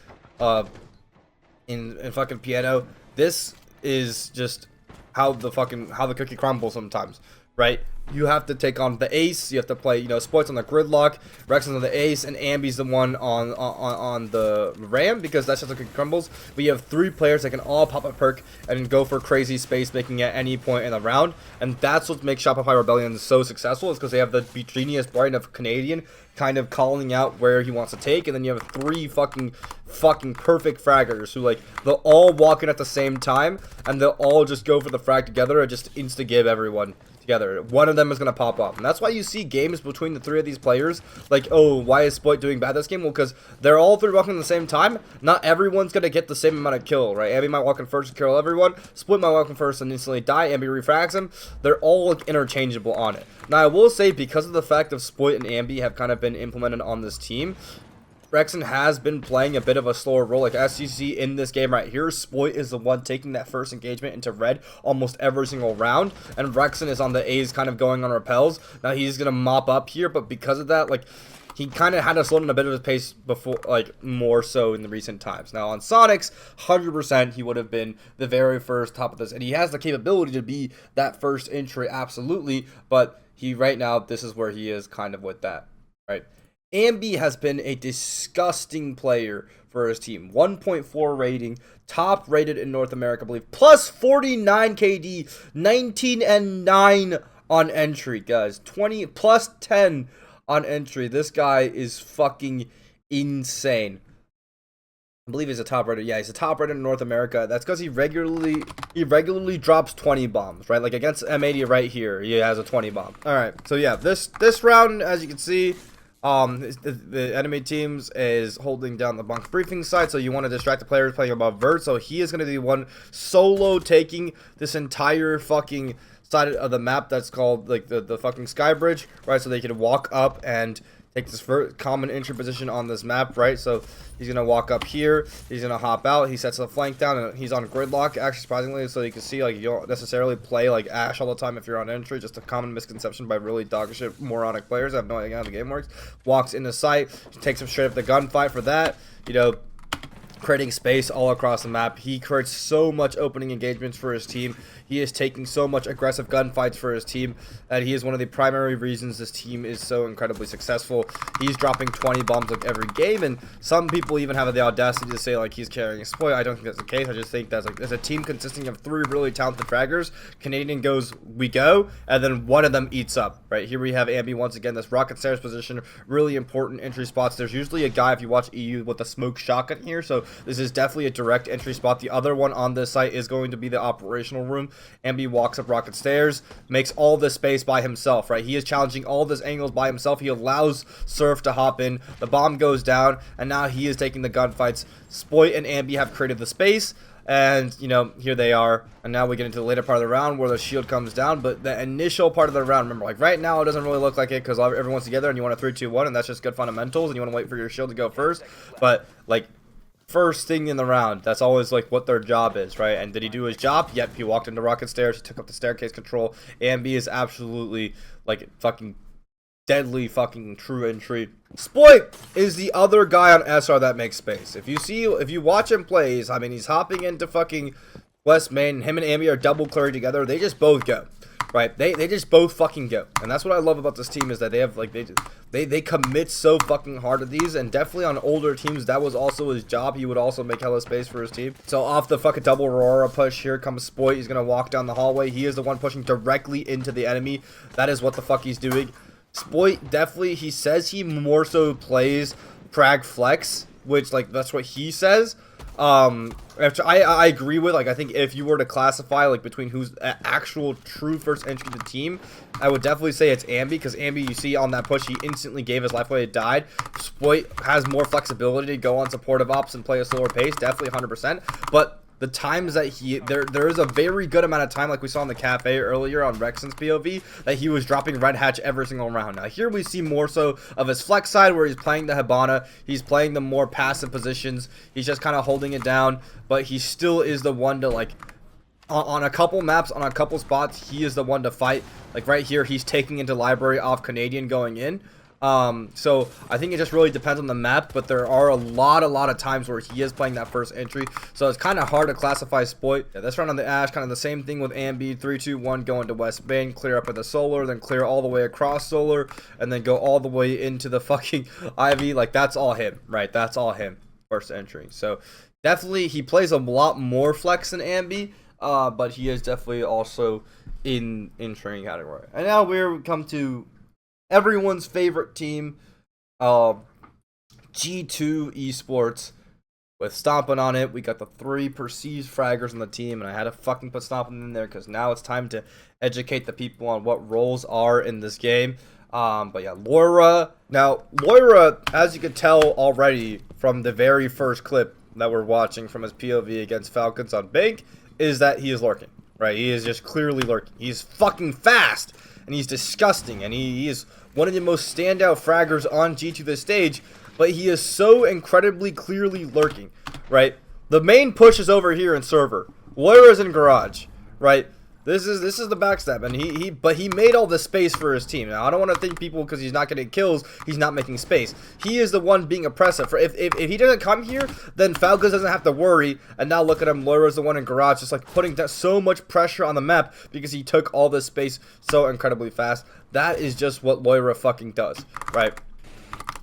in fucking piano. This is just how the cookie crumbles sometimes, right? You have to take on the ace. You have to play, you know, Spoit's on the gridlock, Rexen's on the ace, and Ambi's the one on the ram, because that's just like it crumbles. But you have 3 players that can all pop a perk and go for crazy space making at any point in the round, and that's what makes Shopify Rebellion so successful, is because they have the genius brain of Canadian kind of calling out where he wants to take, and then you have 3 fucking perfect fraggers who, like, they'll all walk in at the same time, and they'll all just go for the frag together and just insta-give everyone together. One of them is going to pop off, and that's why you see games between the 3 of these players, like, oh, why is Spoit doing bad this game? Well, because they're all 3 walking at the same time. Not everyone's going to get the same amount of kill, right? Ambi might walk in first and kill everyone, Spoit might walk in first and instantly die, Ambi refrags him. They're all, like, interchangeable on it. Now, I will say, because of the fact of Spoit and Ambi have kind of been implemented on this team, Rexen has been playing a bit of a slower role. Like, as you see in this game right here, Spoit is the one taking that first engagement into red almost every single round, and Rexen is on the A's kind of going on repels. Now, he's going to mop up here, but because of that, like, he kind of had to slow down a bit of his pace before, like, more so in the recent times. Now, on Sonics, 100% he would have been the very first top of this, and he has the capability to be that first entry, absolutely, but he, right now, this is where he is kind of with that, right? Ambi has been a disgusting player for his team. 1.4 rating, top rated in North America, I believe. Plus 49 KD, 19 and 9 on entry, guys. 20 plus 10 on entry. This guy is fucking insane. I believe he's a top rated. Yeah, he's a top rated in North America. That's because he regularly drops 20 bombs, right? Like against M80 right here, he has a 20 bomb. All right, so yeah, this round, as you can see, the enemy teams is holding down the bunker briefing side, so you want to distract the players playing above vert. So he is going to be one solo taking this entire fucking side of the map that's called like the fucking sky bridge, right? So they can walk up and take this common entry position on this map, right? So he's going to walk up here, he's going to hop out, he sets the flank down, and he's on gridlock, actually, surprisingly, so you can see, like, you don't necessarily play, like, Ashe all the time if you're on entry, just a common misconception by really dog shit moronic players. I have no idea how the game works. Walks into sight, takes him straight up the gunfight for that, you know, creating space all across the map. He creates so much opening engagements for his team. He is taking so much aggressive gunfights for his team, and he is one of the primary reasons this team is so incredibly successful. He's dropping 20 bombs like every game, and some people even have the audacity to say like he's carrying a spoil. I don't think that's the case. I just think that's like there's a team consisting of 3 really talented fraggers. Canadian goes, we go, and then one of them eats up. Right here we have Ambi once again. This rocket stairs position, really important entry spots. There's usually a guy, if you watch EU, with a smoke shotgun here, so this is definitely a direct entry spot. The other one on this site is going to be the operational room. Ambi walks up rocket stairs, makes all this space by himself, right? He is challenging all this angles by himself. He allows Surf to hop in. The bomb goes down, and now he is taking the gunfights. Spoit and Ambi have created the space, and, you know, here they are. And now we get into the later part of the round where the shield comes down. But the initial part of the round, remember, like, right now it doesn't really look like it because everyone's together and you want a 3-2-1, and that's just good fundamentals, and you want to wait for your shield to go first. But, like, first thing in the round, that's always like what their job is, right? And did he do his job? Yep, he walked into rocket stairs, he took up the staircase control. Ambi is absolutely like fucking deadly fucking true entry. Spoit is the other guy on SR that makes space. If you watch him plays, I mean, he's hopping into fucking West Main. Him and Ambi are double clearing together. They just both go. Right, they just both fucking go, and that's what I love about this team is that they have like they commit so fucking hard to these, and definitely on older teams that was also his job. He would also make hella space for his team. So off the fucking double Aurora push, here comes Spoit. He's gonna walk down the hallway. He is the one pushing directly into the enemy. That is what the fuck he's doing. Spoit definitely, he says he more so plays Frag Flex, which like that's what he says. I agree with, like, I think if you were to classify like between who's actual true first entry to the team, I would definitely say it's Ambi, because Ambi, you see on that push, he instantly gave his life away, it died. Spoit has more flexibility to go on supportive ops and play a slower pace, definitely 100%, but the times that there is a very good amount of time, like we saw in the cafe earlier on Rexen's POV, that he was dropping red hatch every single round. Now here we see more so of his flex side where he's playing the Hibana, he's playing the more passive positions, he's just kind of holding it down, but he still is the one to like, on a couple maps, on a couple spots, he is the one to fight. Like right here, he's taking into library off Canadian going in. So I think it just really depends on the map, but there are a lot of times where he is playing that first entry, so it's kind of hard to classify spoit. Yeah, this round on the Ash, kind of the same thing with Ambi. 3, 2, 1, go into West Main, clear up at the Solar, then clear all the way across Solar, and then go all the way into the fucking Ivy. Like, that's all him, right? That's all him, first entry. So definitely he plays a lot more flex than Ambi, but he is definitely also in training category. And now we come to everyone's favorite team, G2 Esports, with Stompin' on it. We got the 3 perceived fraggers on the team, and I had to fucking put Stompin' in there because now it's time to educate the people on what roles are in this game. But yeah, Loeya. Now, Loeya, as you can tell already from the very first clip that we're watching from his POV against Falcons on Bank, is that he is lurking, right? He is just clearly lurking. He's fucking fast, and he's disgusting, and he is one of the most standout fraggers on G2 this stage, but he is so incredibly clearly lurking, right? The main push is over here in server. Loeya is in garage, right? This is the backstab, and but he made all the space for his team. Now I don't want to think people because he's not getting kills, he's not making space. He is the one being oppressive. For if he doesn't come here, then Falcons doesn't have to worry. And now look at him, Loeya is the one in garage, just like putting so much pressure on the map because he took all this space so incredibly fast. That is just what Loeya fucking does, right?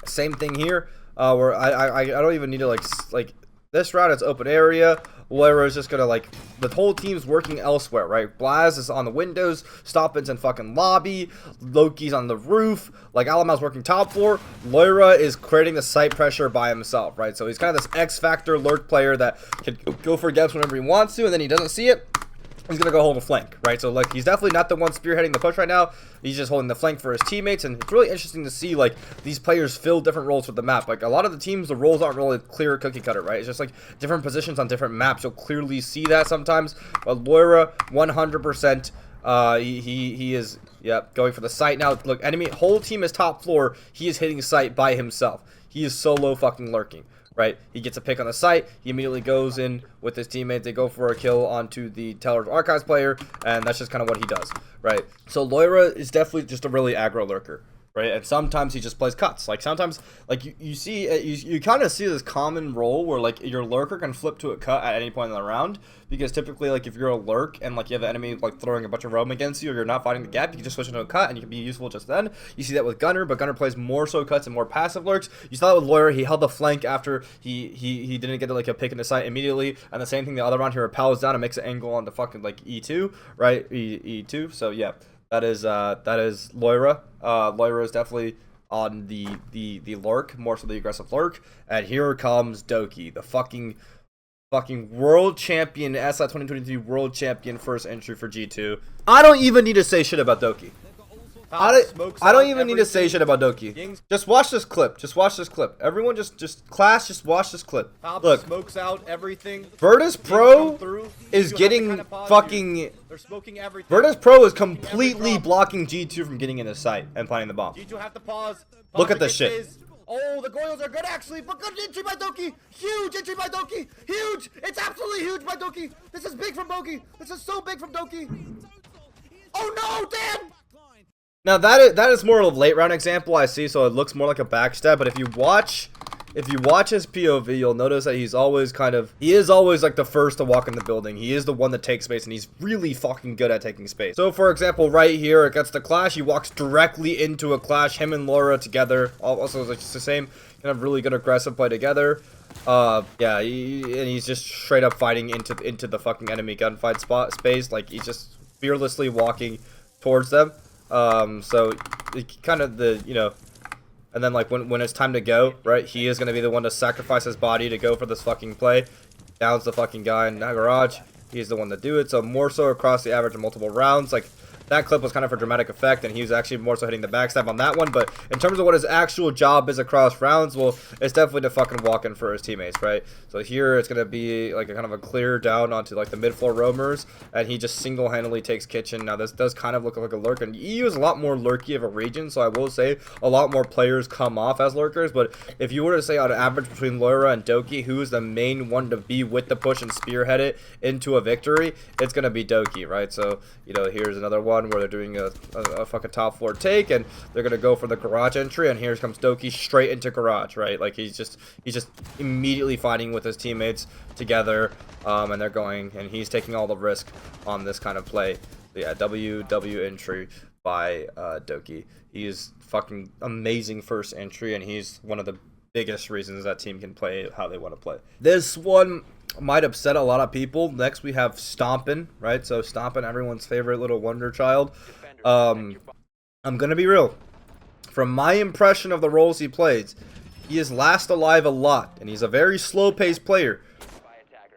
Same thing here, where I don't even need to like this round. It's open area. Loeya is just gonna the whole team's working elsewhere, right? Blaz is on the windows, Stompin's in fucking lobby, Loki's on the roof, like Alamal's working top floor. Loeya is creating the site pressure by himself, right? So he's kind of this X Factor lurk player that can go for gaps whenever he wants to, and then he doesn't see it, he's gonna go hold a flank, right? So like he's definitely not the one spearheading the push right now. He's just holding the flank for his teammates, and it's really interesting to see like these players fill different roles with the map. Like a lot of the teams, the roles aren't really clear cookie cutter, right? It's just like different positions on different maps. You'll clearly see that sometimes. But Loeya, 100%, he is going for the site now. Look, enemy whole team is top floor. He is hitting site by himself. He is solo fucking lurking. Right, he gets a pick on the site. He immediately goes in with his teammates. They go for a kill onto the Teller's Archives player, and that's just kind of what he does. Right, so Loeya is definitely just a really aggro lurker. Right, and sometimes he just plays cuts. Like sometimes, like you see, you kind of see this common role where like your lurker can flip to a cut at any point in the round, because typically like if you're a lurk and like you have an enemy like throwing a bunch of roam against you, or you're not fighting the gap, you can just switch into a cut and you can be useful just then. You see that with Gunner, but Gunner plays more so cuts and more passive lurks. You saw that with Loeya. He held the flank after he didn't get like a pick in the site immediately, and the same thing the other round, he repels down and makes an angle on the fucking like E2, right? E2. So yeah. That is Loeya. Loeya is definitely on the lurk, more so the aggressive lurk. And here comes Doki, the fucking world champion, SI 2023 world champion, first entry for G2. I don't even need to say shit about Doki. I don't even need to say shit about Doki. Just watch this clip. Just watch this clip. Everyone just watch this clip. Look. Smokes out everything. Virtus Pro is getting fucking... Virtus Pro is completely blocking G2 from getting in the site and planting the bomb. G2 have to pause. Look at this shit. Oh, the Goyles are good actually, but good entry by Doki. Huge entry by Doki. Huge. It's absolutely huge by Doki. This is big from Doki. This is so big from Doki. Oh no, Dan! Now that is more of a late round example I see, so it looks more like a backstab. But if you watch his POV, you'll notice that he is always like the first to walk in the building. He is the one that takes space, and he's really fucking good at taking space. So for example, right here against the clash, he walks directly into a clash. Him and Loeya together, also like just the same kind of really good aggressive play together. Yeah, and he's just straight up fighting into the fucking enemy gunfight space. Like he's just fearlessly walking towards them. So kind of and then like when it's time to go, right, he is gonna be the one to sacrifice his body to go for this fucking play. Downs the fucking guy in that garage. He's the one to do it. So more so across the average of multiple rounds. Like that clip was kind of for dramatic effect, and he was actually more so hitting the backstab on that one. But in terms of what his actual job is across rounds, well, it's definitely to fucking walk in for his teammates, right? So here it's gonna be like a kind of a clear down onto like the mid floor roamers, and he just single-handedly takes kitchen. Now this does kind of look like a lurk, and EU is a lot more lurky of a region, so I will say a lot more players come off as lurkers. But if you were to say on average between Loeya and Doki, who is the main one to be with the push and spearhead it into a victory, it's gonna be Doki, right? So here's another one. run where they're doing a fucking top floor take, and they're gonna go for the garage entry, and here comes Doki straight into garage, right? Like he's just immediately fighting with his teammates together, and they're going, and he's taking all the risk on this kind of play. Yeah, W entry by Doki. He is fucking amazing first entry, and he's one of the biggest reasons that team can play how they want to play. This one might upset a lot of people. Next we have Stompin', right? So Stompin', everyone's favorite little wonder child. I'm gonna be real. From my impression of the roles he plays, he is last alive a lot, and he's a very slow-paced player.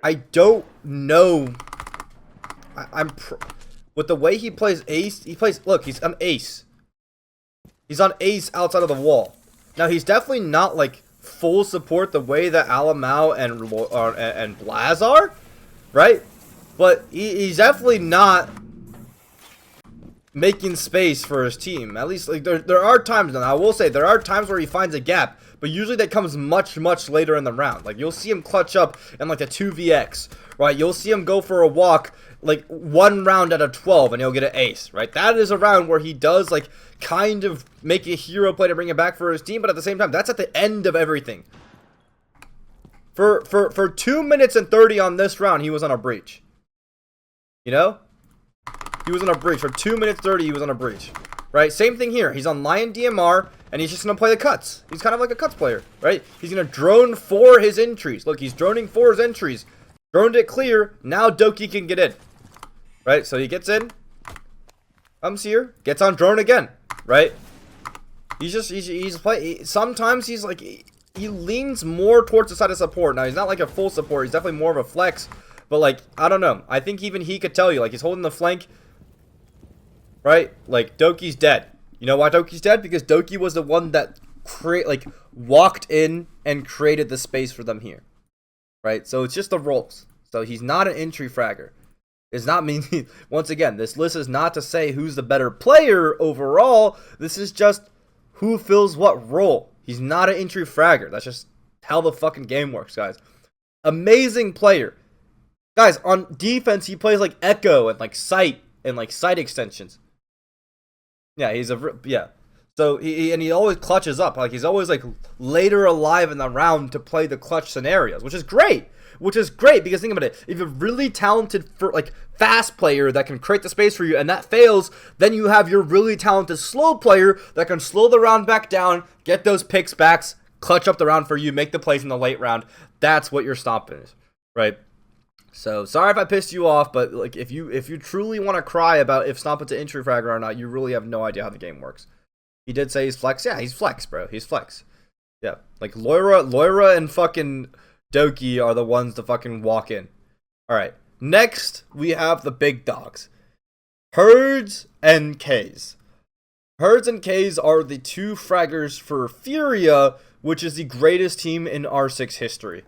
I don't know. With the way he plays ace, look, he's an ace. He's on ace outside of the wall. Now, he's definitely not, like, full support the way that Alamau and Blaz are, right? But he's definitely not making space for his team. At least, like, there are times, and I will say, there are times where he finds a gap, but usually that comes much, much later in the round. Like, you'll see him clutch up in, like, a 2vx, right? You'll see him go for a walk, like, 1 round out of 12, and he'll get an ace, right? That is a round where he does, like, kind of make a hero play to bring it back for his team, but at the same time, that's at the end of everything. For 2 minutes and 30 on this round, he was on a breach. You know? He was on a breach. For 2 minutes 30, he was on a breach. Right? Same thing here. He's on Lion DMR, and he's just going to play the cuts. He's kind of like a cuts player, right? He's going to drone for his entries. Look, he's droning for his entries. Droned it clear. Now Doki can get in. Right? So he gets in. Comes here. Gets on drone again. Right? He's play. Sometimes he's like, he leans more towards the side of support. Now, he's not like a full support. He's definitely more of a flex. But, like, I don't know. I think even he could tell you. Like, he's holding the flank. Right? Like, Doki's dead. You know why Doki's dead? Because Doki was the one that walked in and created the space for them here. Right? So, it's just the roles. So, he's not an entry fragger. It's not meaning, once again, this list is not to say who's the better player overall. This is just who fills what role. He's not an entry fragger. That's just how the fucking game works, guys. Amazing player. Guys, on defense, he plays like Echo and like Sight and like Sight extensions. Yeah, yeah. So he always clutches up. Like, he's always like later alive in the round to play the clutch scenarios, which is great. Which is great because think about it. If you're really talented fast player that can create the space for you and that fails, then you have your really talented slow player that can slow the round back down, get those picks backs, clutch up the round for you, make the plays in the late round. That's what your Stompin' is, right? So sorry if I pissed you off, but like if you truly want to cry about if Stompin's an entry fragger or not, you really have no idea how the game works. He did say he's flex. Yeah, he's flex, bro. He's flex. Yeah, like Loeya and fucking Doki are the ones to fucking walk in. Alright, next we have the big dogs. Herz and K's. Herz and K's are the 2 fraggers for Furia, which is the greatest team in R6 history.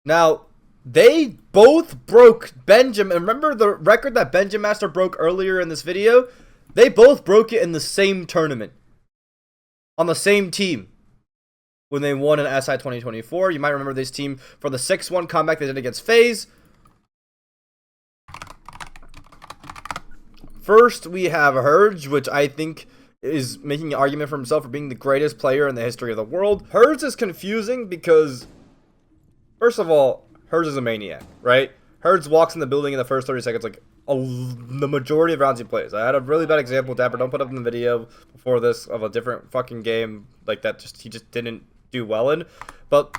Now, they both broke Benjamin. Remember the record that Benjamin Master broke earlier in this video? They both broke it in the same tournament. On the same team. When they won in SI 2024. You might remember this team for the 6-1 comeback they did against FaZe. First, we have Herz, which I think is making an argument for himself for being the greatest player in the history of the world. Herz is confusing because, first of all, Herz is a maniac, right? Herz walks in the building in the first 30 seconds, like the majority of rounds he plays. I had a really bad example with Dapper. Don't put up in the video before this of a different fucking game like that. He just didn't do well in. But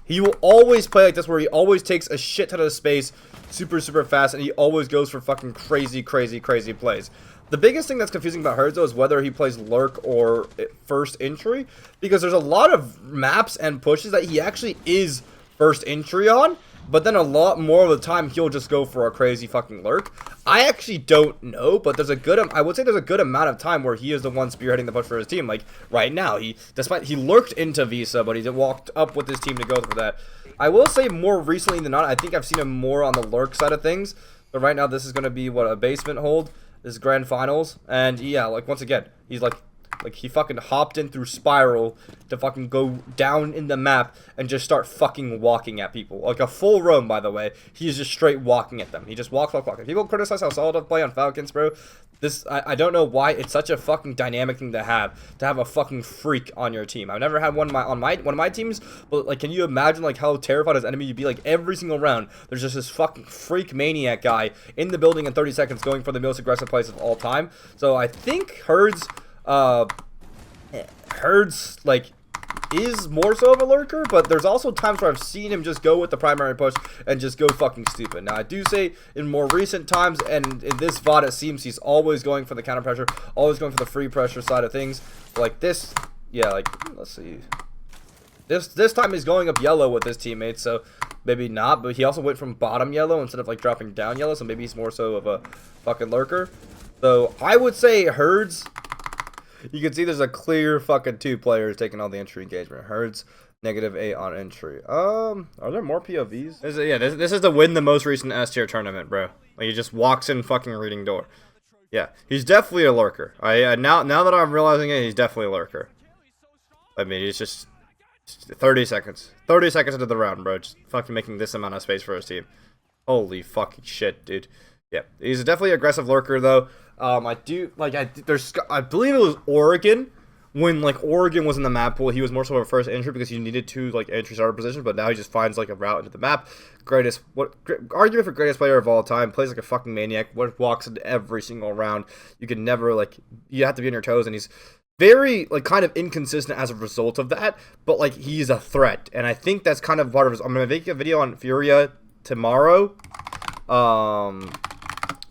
he will always play like this, where he always takes a shit ton of space, super fast, and he always goes for fucking crazy plays. The biggest thing that's confusing about Herz, though, is whether he plays lurk or first entry, because there's a lot of maps and pushes that he actually is first entry on, but then a lot more of the time he'll just go for a crazy fucking lurk. I actually don't know, but there's a good, I would say there's a good amount of time where he is the one spearheading the push for his team. Like right now, despite he lurked into Visa, but he walked up with his team to go for that. I will say more recently than not, I think I've seen him more on the lurk side of things. But right now, this is going to be what, a basement hold. This is grand finals, and yeah, like once again, he's like Like, he fucking hopped in through Spiral to fucking go down in the map and just start fucking walking at people. Like, a full roam, by the way. He's just straight walking at them. He just walks. People criticize how SoloT play on Falcons, bro. I don't know why it's such a fucking dynamic thing to have a fucking freak on your team. I've never had one on one of my teams, but, like, can you imagine, like, how terrified as enemy you'd be? Like, every single round, there's just this fucking freak maniac guy in the building in 30 seconds going for the most aggressive plays of all time. So I think Herz, like, is more so of a lurker, but there's also times where I've seen him just go with the primary push and just go fucking stupid. Now, I do say in more recent times, and in this VOD, it seems he's always going for the counter pressure, always going for the free pressure side of things. Like this, yeah, like, let's see. This time he's going up yellow with his teammates, so maybe not, but he also went from bottom yellow instead of, like, dropping down yellow, so maybe he's more so of a fucking lurker. So I would say Herz. You can see there's a clear fucking 2 players taking all the entry engagement. Herz, -8 on entry. Are there more POVs? This is to win the most recent S tier tournament, bro. Like, he just walks in fucking reading door. Yeah, he's definitely a lurker. Now that I'm realizing it, he's definitely a lurker. I mean, he's just 30 seconds. 30 seconds into the round, bro. Just fucking making this amount of space for his team. Holy fucking shit, dude. Yeah, he's definitely an aggressive lurker, though. I believe it was Oregon. When, like, Oregon was in the map pool, he was more so of a first entry because you needed 2, like, entry starter positions, but now he just finds, like, a route into the map. Argument for greatest player of all time, plays like a fucking maniac, walks into every single round. You can never, like, you have to be on your toes, and he's very, like, kind of inconsistent as a result of that, but, like, he's a threat, and I think that's kind of part of his. I'm going to make a video on Furia tomorrow,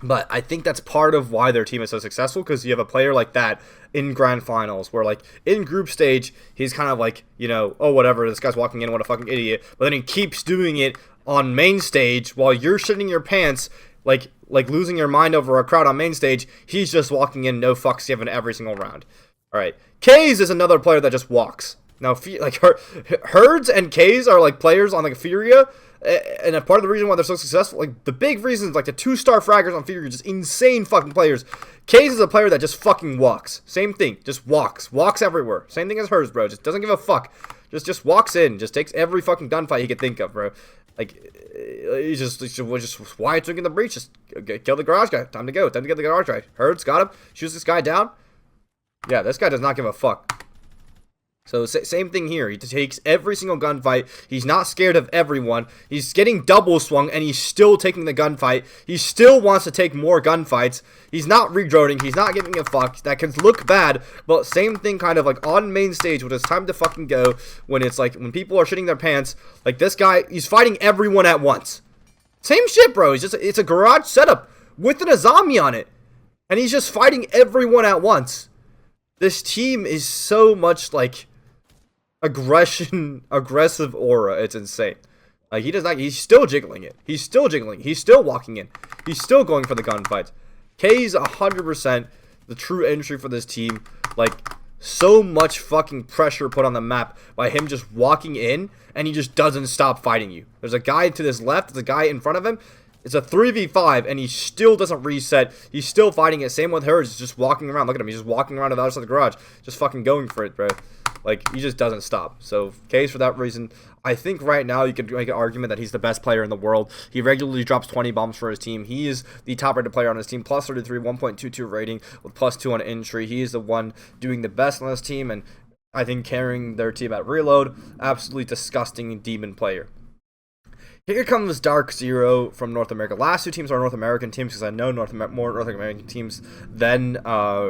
but I think that's part of why their team is so successful, because you have a player like that in grand finals, where, like, in group stage, he's kind of like, you know, oh, whatever, this guy's walking in, what a fucking idiot, but then he keeps doing it on main stage while you're shitting your pants, like losing your mind over a crowd on main stage. He's just walking in, no fucks given every single round. Alright, Kaze is another player that just walks. Now, like, Herz and Kaze are, like, players on, like, Furia, and a part of the reason why they're so successful, like, the big reasons, like, the 2-star fraggers on Furia, just insane fucking players. Kaze is a player that just fucking walks. Same thing, just walks everywhere. Same thing as Herz, bro, just doesn't give a fuck. Just walks in, just takes every fucking gunfight he could think of, bro. Like, he's just why drinking the breach, just kill the garage guy, time to go, time to get the garage guy. Herz got him, shoots this guy down. Yeah, this guy does not give a fuck. So, same thing here. He takes every single gunfight. He's not scared of everyone. He's getting double swung, and he's still taking the gunfight. He still wants to take more gunfights. He's not redroning. He's not giving a fuck. That can look bad, but same thing kind of like on main stage when it's time to fucking go, when it's like, when people are shitting their pants, like this guy, he's fighting everyone at once. Same shit, bro. It's a garage setup with an Azami on it, and he's just fighting everyone at once. This team is so much, like, aggressive aura. It's insane. Like, he's still jiggling it. He's still jiggling. He's still walking in. He's still going for the gunfights. K's 100% the true entry for this team. Like, so much fucking pressure put on the map by him just walking in, and he just doesn't stop fighting you. There's a guy to his left. There's a guy in front of him. It's a 3v5, and he still doesn't reset. He's still fighting it. Same with Herz. He's just walking around. Look at him. He's just walking around to the other side of the garage. Just fucking going for it, bro. Like, he just doesn't stop. So, Kaze, for that reason, I think right now you could make an argument that he's the best player in the world. He regularly drops 20 bombs for his team. He is the top-rated player on his team. Plus 33, 1.22 rating with plus 2 on entry. He is the one doing the best on this team, and I think carrying their team at reload. Absolutely disgusting demon player. Here comes Dark Zero from North America. Last 2 teams are North American teams because I know more North American teams than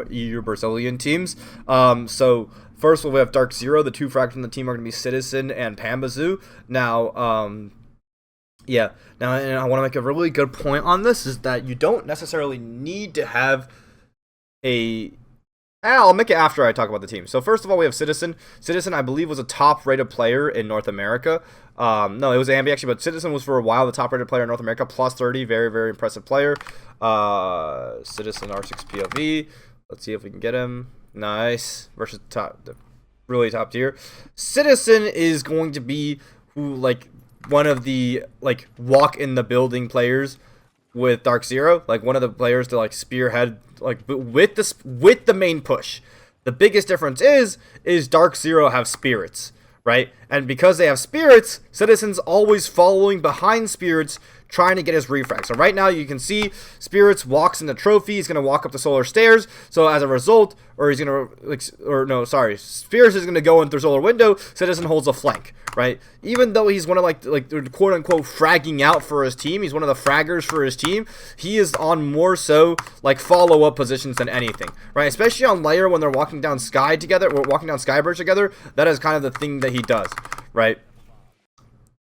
EU Brazilian teams. So first of all, we have Dark Zero. The 2 frags from the team are going to be Citizen and Pambazoo. Now, yeah. Now, and I want to make a really good point on this, is that you don't necessarily need to have a... I'll make it after I talk about the team. So first of all, we have Citizen. Citizen, I believe, was a top-rated player in North America. No, it was Ambi actually, but Citizen was for a while the top-rated player in North America. Plus 30, very, very impressive player. Citizen R6 POV. Let's see if we can get him. Nice. Versus really top tier. Citizen is going to be one of the walk in the building players with Dark Zero, like one of the players to spearhead with the main push. The biggest difference is Dark Zero have spirits, right? And because they have spirits, Citizen's always following behind spirits, trying to get his refrag. So right now you can see Spirits walks in the trophy. He's going to walk up the solar stairs. So as a result, or he's going to, Spirits is going to go in through solar window. Citizen holds a flank, right? Even though he's one of like quote unquote fragging out for his team, he's one of the fraggers for his team. He is on more so like follow up positions than anything, right? Especially on Layer when they're walking down Sky together, or walking down Skybridge together. That is kind of the thing that he does, right?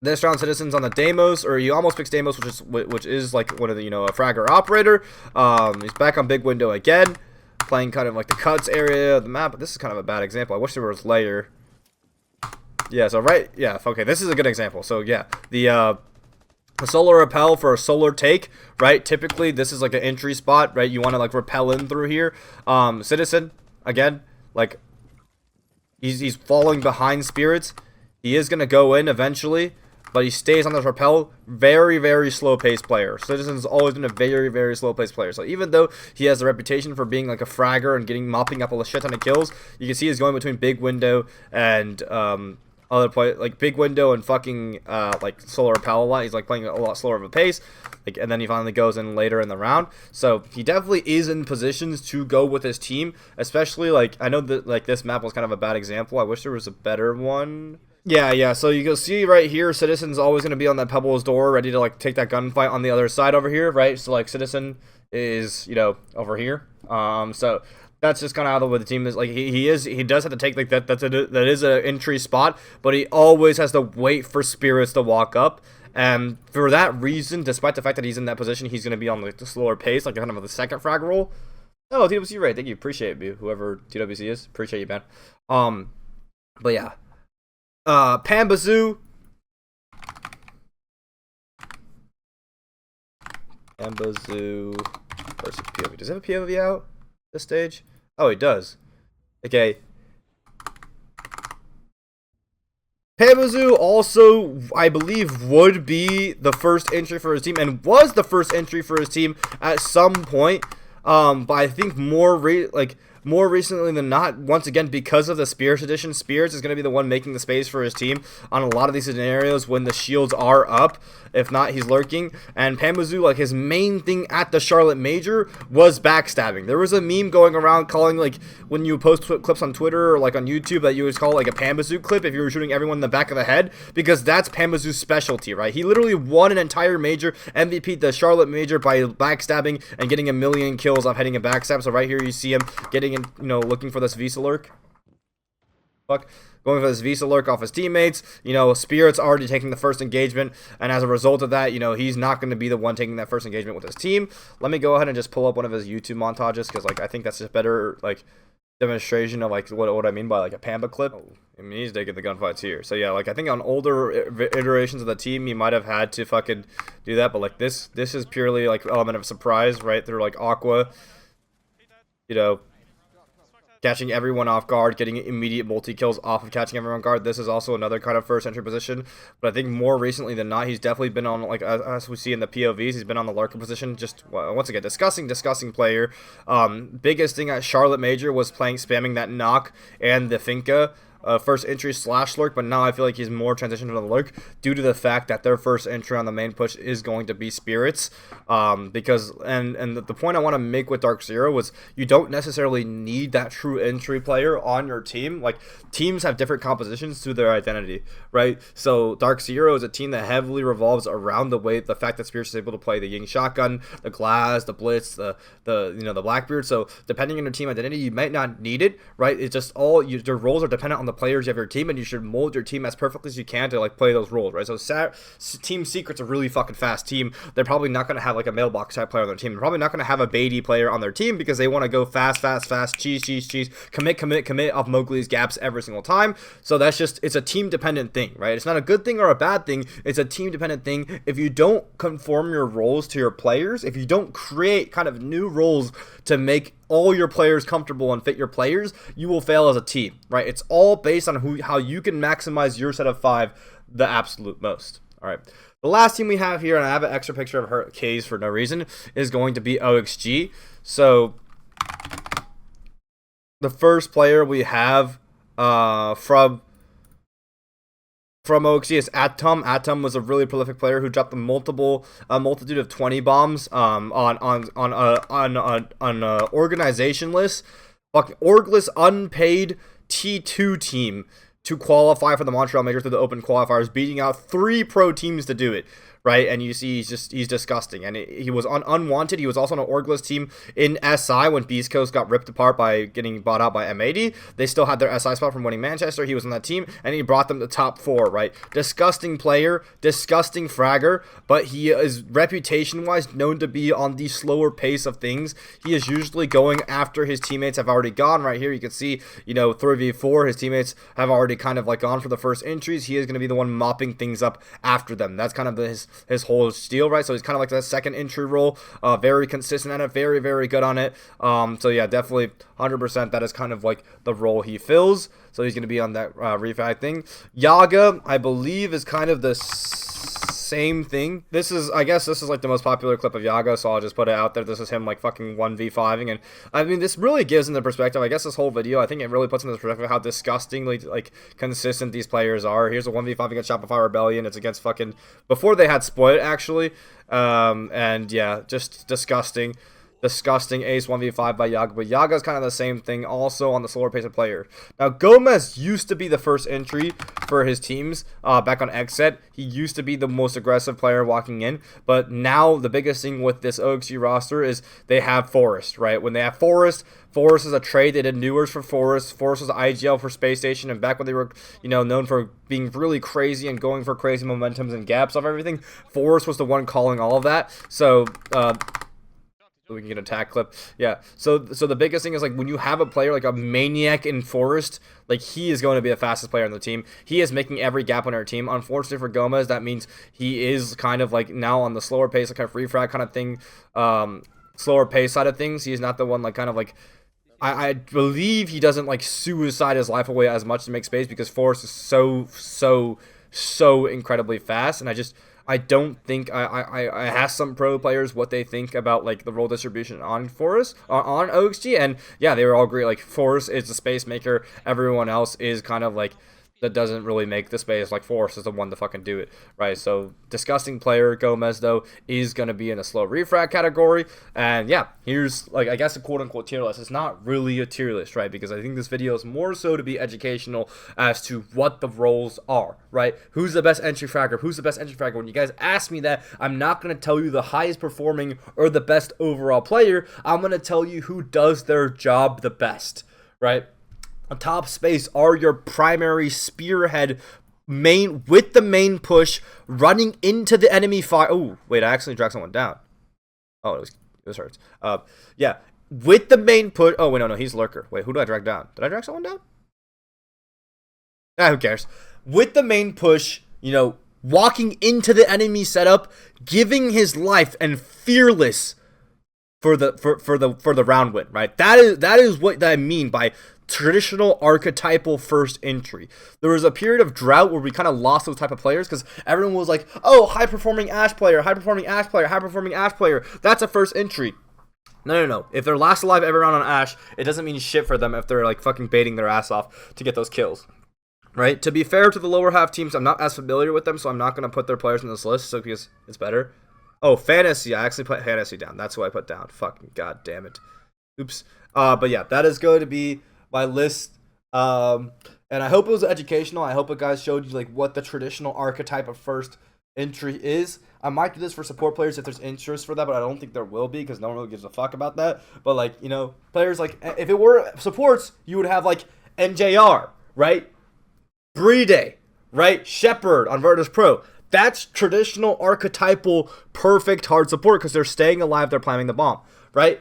This round, Citizen's on the Deimos, or he almost picks Deimos, which is like one of the, a fragger operator. He's back on big window again, playing kind of like the cuts area of the map. But this is kind of a bad example. I wish there was Layer. Yeah, so okay, this is a good example. So yeah, the solar repel for a solar take, right? Typically, this is like an entry spot, right? You want to like repel in through here. Citizen, again, like he's falling behind Spirits. He is gonna go in eventually, but he stays on this repel. Very, very slow-paced player. Citizen's always been a very, very slow-paced player. So even though he has a reputation for being like a fragger and mopping up a shit ton of kills, you can see he's going between big window and other play like big window and fucking like solar repel a lot. He's like playing a lot slower of a pace. Like, and then he finally goes in later in the round. So he definitely is in positions to go with his team, especially like I know that like this map was kind of a bad example. I wish there was a better one. Yeah, so you can see right here, Citizen's always going to be on that Pebbles door, ready to, like, take that gunfight on the other side over here, right? So, like, Citizen is, over here. So that's just kind of how the team is. Like, he does have to take, like, that is an entry spot, but he always has to wait for Spirits to walk up. And for that reason, despite the fact that he's in that position, he's going to be on, like, the slower pace, like, kind of the second frag roll. Oh, TWC, right. Thank you. Appreciate you. Whoever TWC is. Appreciate you, man. But, yeah. Pambazoo versus POV. Does it have a POV out this stage? Oh, it does. Okay. Pambazoo also, I believe, would be the first entry for his team, and was the first entry for his team at some point. But I think more recently than not, once again, because of the Spirits edition, Spirits is going to be the one making the space for his team on a lot of these scenarios when the shields are up. If not, he's lurking. And Pambazoo, like, his main thing at the Charlotte Major was backstabbing. There was a meme going around calling, like, when you post clips on Twitter or, like, on YouTube, that you would call, like, a Pambazoo clip if you were shooting everyone in the back of the head, because that's Pambazoo's specialty, right? He literally won an entire major, MVP'd the Charlotte Major by backstabbing and getting a million kills off hitting a backstab. So right here you see him getting in, looking for this Visa lurk. Going for this Visa lurk off his teammates. Spirit's already taking the first engagement, and as a result of that, he's not going to be the one taking that first engagement with his team. Let me go ahead and just pull up one of his YouTube montages, because like I think that's just better like demonstration of like what I mean by like a Pamba clip. I mean, he's taking the gunfights here. So yeah, like I think on older iterations of the team, he might have had to fucking do that, but like this is purely like element of surprise, right? Through like Aqua, catching everyone off guard, getting immediate multi-kills off of catching everyone off guard. This is also another kind of first entry position. But I think more recently than not, he's definitely been on, like, as we see in the POVs, he's been on the lurker position. Just, once again, disgusting player. Biggest thing at Charlotte Major was spamming that knock and the Finka. First entry / lurk, but now I feel like he's more transitioned to the lurk due to the fact that their first entry on the main push is going to be Spirits. Because the point I want to make with Dark Zero was you don't necessarily need that true entry player on your team. Like, teams have different compositions to their identity, right? So Dark Zero is a team that heavily revolves around the fact that Spirits is able to play the Ying shotgun, the Glass, the Blitz, the Blackbeard. So depending on your team identity, you might not need it, right? It's just your roles are dependent on the players you have your team, and you should mold your team as perfectly as you can to like play those roles, right? So Team Secret's a really fucking fast team. They're probably not going to have like a mailbox type player on their team. They're probably not going to have a Beatty player on their team because they want to go fast, cheese, commit off Mowgli's gaps every single time. So it's a team dependent thing, right? It's not a good thing or a bad thing. It's a team dependent thing. If you don't conform your roles to your players, if you don't create kind of new roles to make all your players comfortable and fit your players, you will fail as a team, right? It's all based on how you can maximize your set of 5 the absolute most. All right. The last team we have here, and I have an extra picture of her K's for no reason, is going to be OXG. So the first player we have from OXG is Atom. Atom was a really prolific player who dropped a multitude of 20 bombs on organization list, fucking orgless unpaid T2 team to qualify for the Montreal Major through the open qualifiers, beating out 3 pro teams to do it. Right, and you see he's disgusting, and he was unwanted. He was also on an orgless team in SI when Beast Coast got ripped apart by getting bought out by M80. They still had their SI spot from winning Manchester. He was on that team, and he brought them to top 4. Right, disgusting player, disgusting fragger, but he is reputation-wise known to be on the slower pace of things. He is usually going after his teammates have already gone. Right here, you can see 3v4. His teammates have already kind of like gone for the first entries. He is going to be the one mopping things up after them. That's kind of his whole steal, right? So he's kind of like that second entry role, very consistent at it, very, very good on it. So yeah, definitely 100%. That is kind of like the role he fills. So he's going to be on that refag thing. Yaga, I believe, is kind of the same thing. I guess this is like the most popular clip of Yaga, so I'll just put it out there. This is him like fucking 1v5ing, and I mean, this really gives in the perspective, I guess this whole video, I think it really puts in the perspective how disgustingly like consistent these players are. Here's a 1v5 against Shopify Rebellion. It's against fucking, before they had spoit actually, and yeah, just disgusting ace 1v5 by Yaga, but Yaga's kind of the same thing, also on the slower pace of player. Now, Gomez used to be the first entry for his teams back on Xset. He used to be the most aggressive player walking in, but now the biggest thing with this OXG roster is they have Forest, right? When they have Forest is a trade. They did Newers for Forest. Forest was IGL for Space Station, and back when they were, known for being really crazy and going for crazy momentums and gaps of everything, Forest was the one calling all of that. So, we can get an attack clip. Yeah. So the biggest thing is like when you have a player like a maniac in Forest, like he is going to be the fastest player on the team. He is making every gap on our team. Unfortunately for Gomez, that means he is kind of like now on the slower pace, like kind of free frag kind of thing, slower pace side of things. He's not the one like kind of like, I believe he doesn't like suicide his life away as much to make space because Forest is so incredibly fast, and I don't think I asked some pro players what they think about like the role distribution on Forest on OXG, and yeah, they were all great. Like Forest is the space maker, everyone else is kind of like that doesn't really make the space. Like Forest is the one to fucking do it, right? So disgusting player. Gomez though is gonna be in a slow refrag category, and yeah, here's like I guess a quote unquote tier list. It's not really a tier list, right? Because I think this video is more so to be educational as to what the roles are, right? Who's the best entry fragger? Who's the best entry fragger? When you guys ask me that, I'm not gonna tell you the highest performing or the best overall player. I'm gonna tell you who does their job the best, right? On top space are your primary spearhead with the main push running into the enemy fire. Oh wait, I accidentally dragged someone down. Oh, it was Herz. Yeah, with the main push. Oh wait, no, he's lurker. Wait, who did I drag down? Did I drag someone down? Who cares? With the main push, walking into the enemy setup, giving his life and fearless for the round win, right? That is what I mean by traditional archetypal first entry. There was a period of drought where we kind of lost those type of players because everyone was like, oh, high performing Ashe player, high performing Ashe player, high performing Ashe player. That's a first entry. No. If they're last alive every round on Ashe, it doesn't mean shit for them if they're like fucking baiting their ass off to get those kills. Right? To be fair to the lower half teams, I'm not as familiar with them, so I'm not going to put their players in this list so because it's better. Oh, Fantasy. I actually put Fantasy down. That's who I put down. Fucking god damn it. Oops. But yeah, that is going to be my list. And I hope it was educational. I hope it guys showed you like what the traditional archetype of first entry is. I might do this for support players if there's interest for that, but I don't think there will be because no one really gives a fuck about that. But like, players like if it were supports, you would have like NJR, right? Brede, right? Shepard on Virtus Pro. That's traditional archetypal perfect hard support because they're staying alive, they're planting the bomb, right?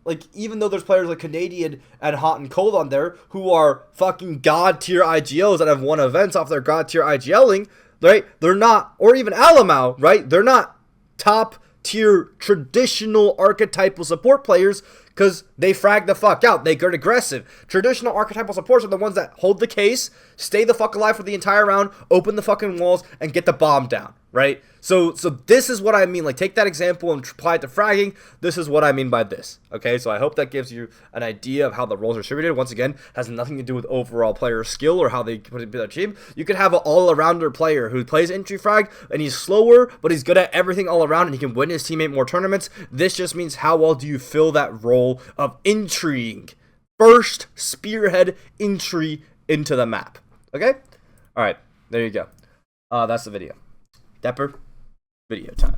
Like even though there's players like Canadian and Hot and Cold on there who are fucking god tier IGLs that have won events off their god tier IGLing, right? They're not, or even Alamau, right? They're not top tier traditional archetypal support players because they frag the fuck out. They get aggressive. Traditional archetypal supports are the ones that hold the case, stay the fuck alive for the entire round, open the fucking walls, and get the bomb down, right? So this is what I mean. Like, take that example and apply it to fragging. This is what I mean by this, okay? So I hope that gives you an idea of how the roles are distributed. Once again, has nothing to do with overall player skill or how they put it in their team. You could have an all-arounder player who plays entry frag, and he's slower, but he's good at everything all around, and he can win his teammate more tournaments. This just means how well do you fill that role of intrigue. First spearhead entry into the map, okay? All right, there you go. That's the video. Dapper, video time.